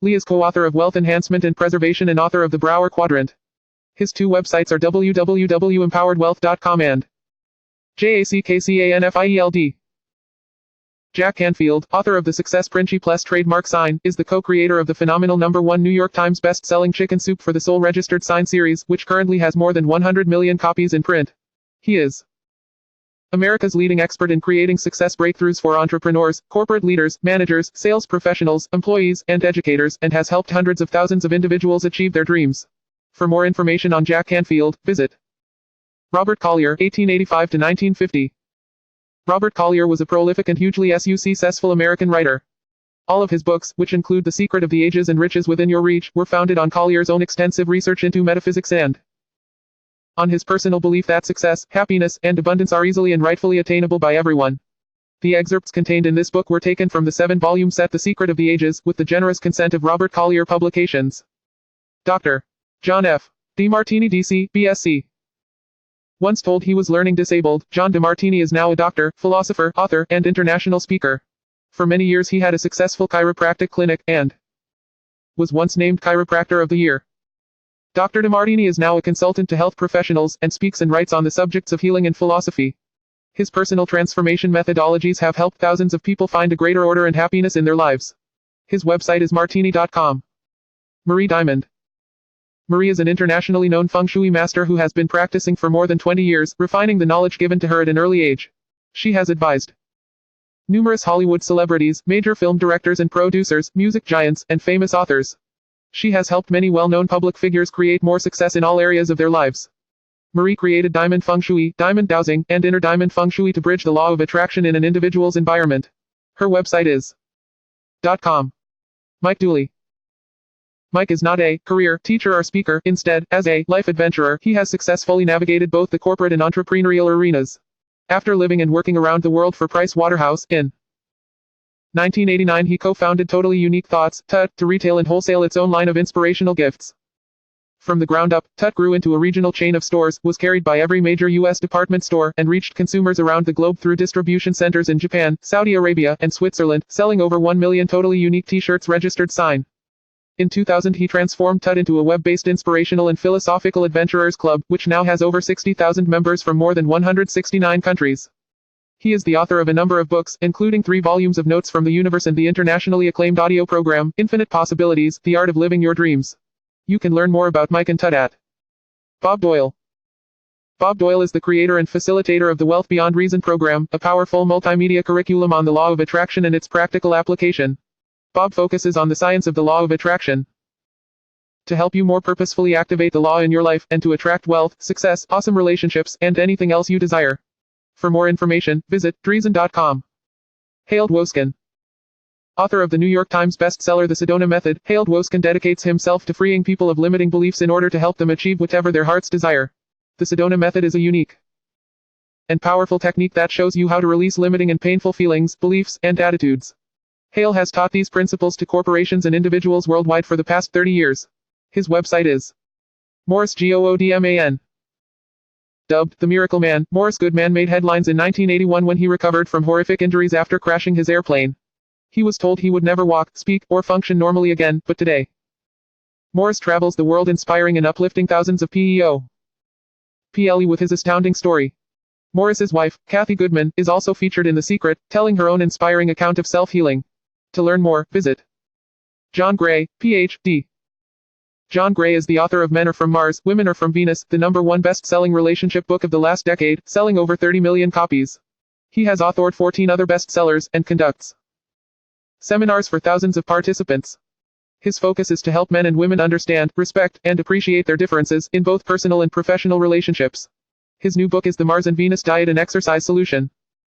Lee is co-author of Wealth Enhancement and Preservation and author of the Brower Quadrant. His 2 websites are www.empoweredwealth.com and JACKCANFIELD. Jack Canfield, author of the Success Principles trademark sign, is the co-creator of the phenomenal #1 New York Times best-selling Chicken Soup for the Soul registered sign series, which currently has more than 100 million copies in print. He is America's leading expert in creating success breakthroughs for entrepreneurs, corporate leaders, managers, sales professionals, employees, and educators, and has helped hundreds of thousands of individuals achieve their dreams. For more information on Jack Canfield, visit Robert Collier, 1885 to 1950. Robert Collier was a prolific and hugely successful American writer. All of his books, which include The Secret of the Ages and Riches Within Your Reach, were founded on Collier's own extensive research into metaphysics and on his personal belief that success, happiness, and abundance are easily and rightfully attainable by everyone. The excerpts contained in this book were taken from the 7-volume set The Secret of the Ages, with the generous consent of Robert Collier Publications. Dr. John F. DeMartini D.C., B.Sc. Once told he was learning disabled, John DeMartini is now a doctor, philosopher, author, and international speaker. For many years he had a successful chiropractic clinic, and was once named Chiropractor of the Year. Dr. DeMartini is now a consultant to health professionals, and speaks and writes on the subjects of healing and philosophy. His personal transformation methodologies have helped thousands of people find a greater order and happiness in their lives. His website is martini.com. Marie Diamond. Marie is an internationally known feng shui master who has been practicing for more than 20 years, refining the knowledge given to her at an early age. She has advised numerous Hollywood celebrities, major film directors and producers, music giants, and famous authors. She has helped many well-known public figures create more success in all areas of their lives. Marie created Diamond Feng Shui, Diamond Dowsing, and Inner Diamond Feng Shui to bridge the law of attraction in an individual's environment. Her website is .com. Mike Dooley. Mike is not a career teacher or speaker. Instead, as a life adventurer, he has successfully navigated both the corporate and entrepreneurial arenas. After living and working around the world for Price Waterhouse, in 1989 he co-founded Totally Unique Thoughts, TUT, to retail and wholesale its own line of inspirational gifts. From the ground up, TUT grew into a regional chain of stores, was carried by every major U.S. department store, and reached consumers around the globe through distribution centers in Japan, Saudi Arabia, and Switzerland, selling over 1 million totally unique t-shirts registered sign. In 2000 he transformed TUT into a web-based inspirational and philosophical adventurers club, which now has over 60,000 members from more than 169 countries. He is the author of a number of books, including 3 volumes of Notes from the Universe and the internationally acclaimed audio program, Infinite Possibilities, The Art of Living Your Dreams. You can learn more about Mike and TUT at Bob Doyle. Bob Doyle is the creator and facilitator of the Wealth Beyond Reason program, a powerful multimedia curriculum on the law of attraction and its practical application. Bob focuses on the science of the law of attraction to help you more purposefully activate the law in your life, and to attract wealth, success, awesome relationships, and anything else you desire. For more information, visit Dreesen.com. Hailed Woskin. Author of the New York Times bestseller The Sedona Method, Hailed Woskin dedicates himself to freeing people of limiting beliefs in order to help them achieve whatever their hearts desire. The Sedona Method is a unique and powerful technique that shows you how to release limiting and painful feelings, beliefs, and attitudes. Hale has taught these principles to corporations and individuals worldwide for the past 30 years. His website is Morris Goodman. Dubbed the Miracle Man, Morris Goodman made headlines in 1981 when he recovered from horrific injuries after crashing his airplane. He was told he would never walk, speak, or function normally again, but today, Morris travels the world inspiring and uplifting thousands of PEO. PLE with his astounding story. Morris's wife, Kathy Goodman, is also featured in The Secret, telling her own inspiring account of self-healing. To learn more, visit John Gray, Ph.D. John Gray is the author of Men Are From Mars, Women Are From Venus, the #1 best-selling relationship book of the last decade, selling over 30 million copies. He has authored 14 other bestsellers, and conducts seminars for thousands of participants. His focus is to help men and women understand, respect, and appreciate their differences, in both personal and professional relationships. His new book is The Mars and Venus Diet and Exercise Solution.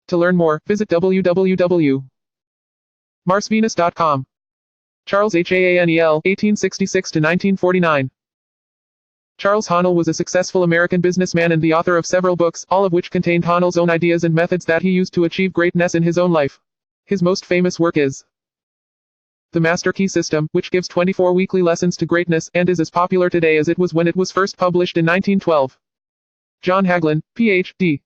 To learn more, visit www.marsvenus.com. Charles Hanel, 1866–1949. Charles Haanel was a successful American businessman and the author of several books, all of which contained Haanel's own ideas and methods that he used to achieve greatness in his own life. His most famous work is The Master Key System, which gives 24 weekly lessons to greatness, and is as popular today as it was when it was first published in 1912. John Hagelin, Ph.D.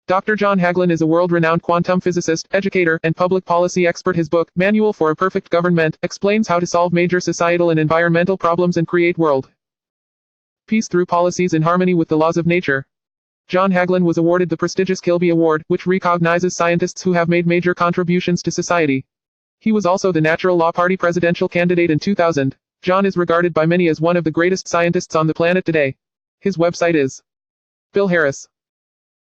Dr. John Hagelin is a world-renowned quantum physicist, educator, and public policy expert. His book, Manual for a Perfect Government, explains how to solve major societal and environmental problems and create world peace through policies in harmony with the laws of nature. John Hagelin was awarded the prestigious Kilby Award, which recognizes scientists who have made major contributions to society. He was also the Natural Law Party presidential candidate in 2000. John is regarded by many as one of the greatest scientists on the planet today. His website is Bill Harris.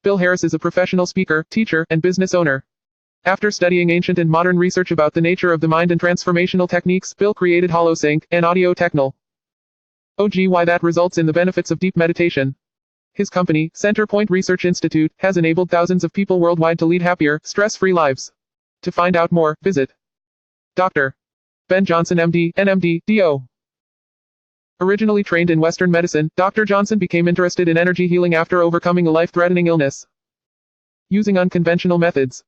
Bill Harris is a professional speaker, teacher, and business owner. After studying ancient and modern research about the nature of the mind and transformational techniques, Bill created HoloSync, an audio technology that results in the benefits of deep meditation. His company, Centerpoint Research Institute, has enabled thousands of people worldwide to lead happier, stress-free lives. To find out more, visit Dr. Ben Johnson MD, NMD, DO. Originally trained in Western medicine, Dr. Johnson became interested in energy healing after overcoming a life-threatening illness. Using unconventional methods.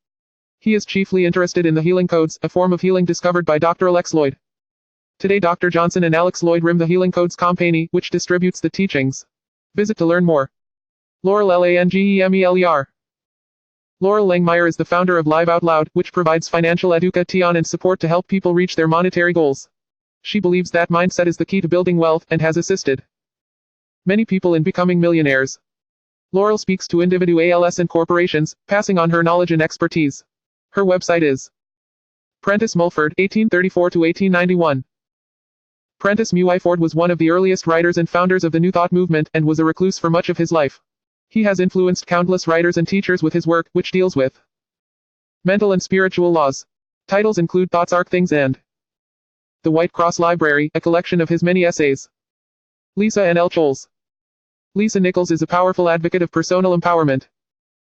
He is chiefly interested in the healing codes, a form of healing discovered by Dr. Alex Lloyd. Today Dr. Johnson and Alex Lloyd run the Healing Codes company, which distributes the teachings. Visit to learn more. Laurel Langemeler. Laurel Langmeyer is the founder of Live Out Loud, which provides financial education and support to help people reach their monetary goals. She believes that mindset is the key to building wealth, and has assisted many people in becoming millionaires. Laurel speaks to individuals and corporations, passing on her knowledge and expertise. Her website is Prentice Mulford, 1834–1891. Prentice Mulford was one of the earliest writers and founders of the New Thought movement, and was a recluse for much of his life. He has influenced countless writers and teachers with his work, which deals with mental and spiritual laws. Titles include Thoughts Are Things and The White Cross Library, a collection of his many essays. Lisa N. L. Choles. Lisa Nichols is a powerful advocate of personal empowerment.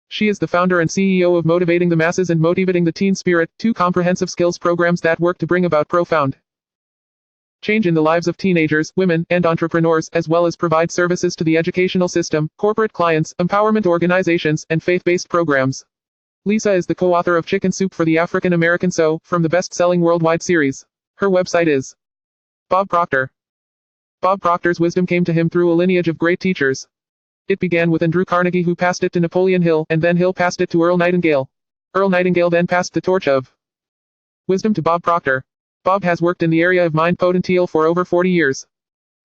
She is the founder and CEO of Motivating the Masses and Motivating the Teen Spirit, two comprehensive skills programs that work to bring about profound change in the lives of teenagers, women, and entrepreneurs, as well as provide services to the educational system, corporate clients, empowerment organizations, and faith-based programs. Lisa is the co-author of Chicken Soup for the African American So, from the best-selling worldwide series. Her website is Bob Proctor. Bob Proctor's wisdom came to him through a lineage of great teachers. It began with Andrew Carnegie, who passed it to Napoleon Hill, and then Hill passed it to Earl Nightingale. Earl Nightingale then passed the torch of wisdom to Bob Proctor. Bob has worked in the area of mind potential for over 40 years.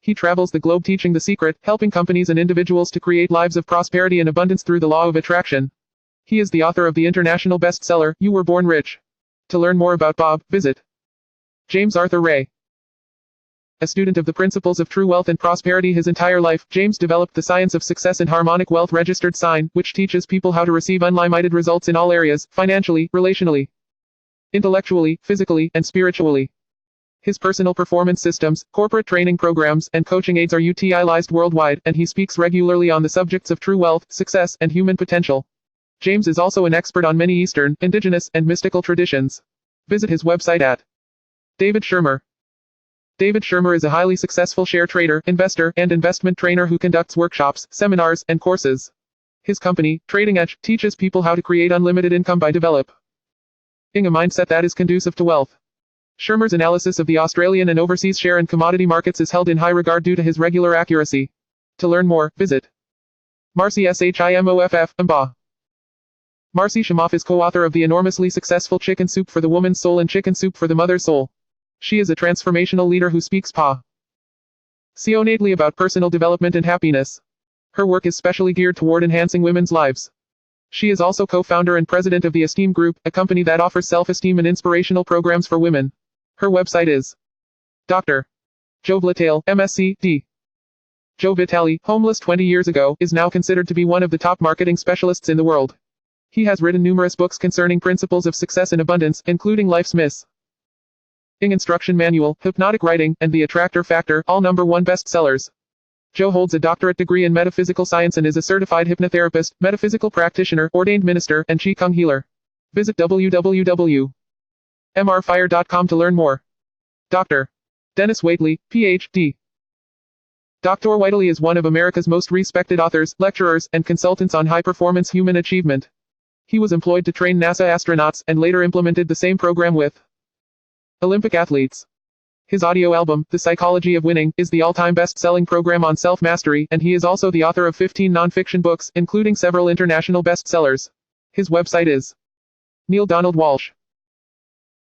He travels the globe teaching the secret, helping companies and individuals to create lives of prosperity and abundance through the law of attraction. He is the author of the international bestseller, You Were Born Rich. To learn more about Bob, visit James Arthur Ray. A student of the principles of true wealth and prosperity his entire life, James developed the science of success and harmonic wealth registered sign, which teaches people how to receive unlimited results in all areas, financially, relationally, intellectually, physically, and spiritually. His personal performance systems, corporate training programs, and coaching aids are utilized worldwide, and he speaks regularly on the subjects of true wealth, success, and human potential. James is also an expert on many Eastern, indigenous, and mystical traditions. Visit his website at David Shermer. David Shermer is a highly successful share trader, investor, and investment trainer who conducts workshops, seminars, and courses. His company, Trading Edge, teaches people how to create unlimited income by developing a mindset that is conducive to wealth. Shermer's analysis of the Australian and overseas share and commodity markets is held in high regard due to his regular accuracy. To learn more, visit Marcy Shimoff Mba. Marcy Shimoff is co-author of the enormously successful Chicken Soup for the Woman's Soul and Chicken Soup for the Mother's Soul. She is a transformational leader who speaks passionately about personal development and happiness. Her work is specially geared toward enhancing women's lives. She is also co-founder and president of the Esteem Group, a company that offers self-esteem and inspirational programs for women. Her website is Dr. Joe Vitale, MSc, D. Joe Vitale, homeless 20 years ago, is now considered to be one of the top marketing specialists in the world. He has written numerous books concerning principles of success and abundance, including Life's Missing Instruction Manual, Hypnotic Writing, and The Attractor Factor, all #1 bestsellers. Joe holds a doctorate degree in metaphysical science and is a certified hypnotherapist, metaphysical practitioner, ordained minister, and Qigong healer. Visit www.mrfire.com to learn more. Dr. Dennis Waitley, Ph.D. Dr. Waitley is one of America's most respected authors, lecturers, and consultants on high-performance human achievement. He was employed to train NASA astronauts, and later implemented the same program with Olympic athletes. His audio album, The Psychology of Winning, is the all-time best-selling program on self-mastery, and he is also the author of 15 non-fiction books, including several international bestsellers. His website is Neil Donald Walsh.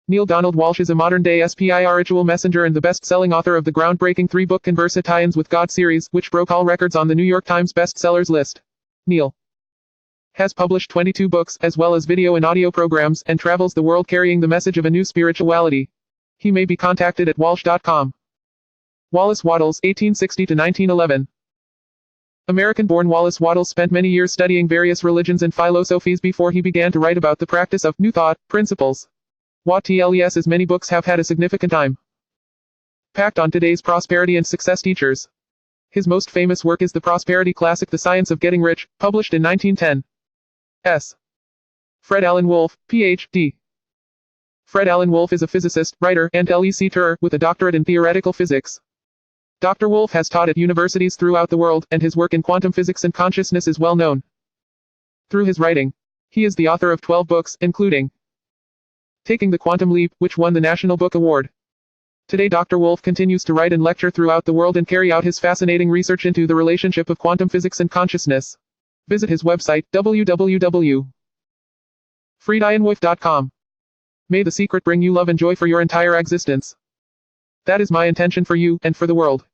Neil Donald Walsh is a modern-day spiritual messenger and the best-selling author of the groundbreaking 3-book Conversations with God series, which broke all records on the New York Times bestsellers list. Neil has published 22 books, as well as video and audio programs, and travels the world carrying the message of a new spirituality. He may be contacted at walsh.com. Wallace Wattles, 1860–1911. American-born Wallace Wattles spent many years studying various religions and philosophies before he began to write about the practice of New Thought principles. Wattles' many books have had a significant impact on today's prosperity and success teachers. His most famous work is the prosperity classic The Science of Getting Rich, published in 1910. Fred Allen Wolf, Ph.D. Fred Allen Wolf is a physicist, writer, and lecturer with a doctorate in theoretical physics. Dr. Wolf has taught at universities throughout the world, and his work in quantum physics and consciousness is well known. Through his writing, he is the author of 12 books, including Taking the Quantum Leap, which won the National Book Award. Today Dr. Wolf continues to write and lecture throughout the world and carry out his fascinating research into the relationship of quantum physics and consciousness. Visit his website, www.friedeinwolf.com. May the secret bring you love and joy for your entire existence. That is my intention for you, and for the world.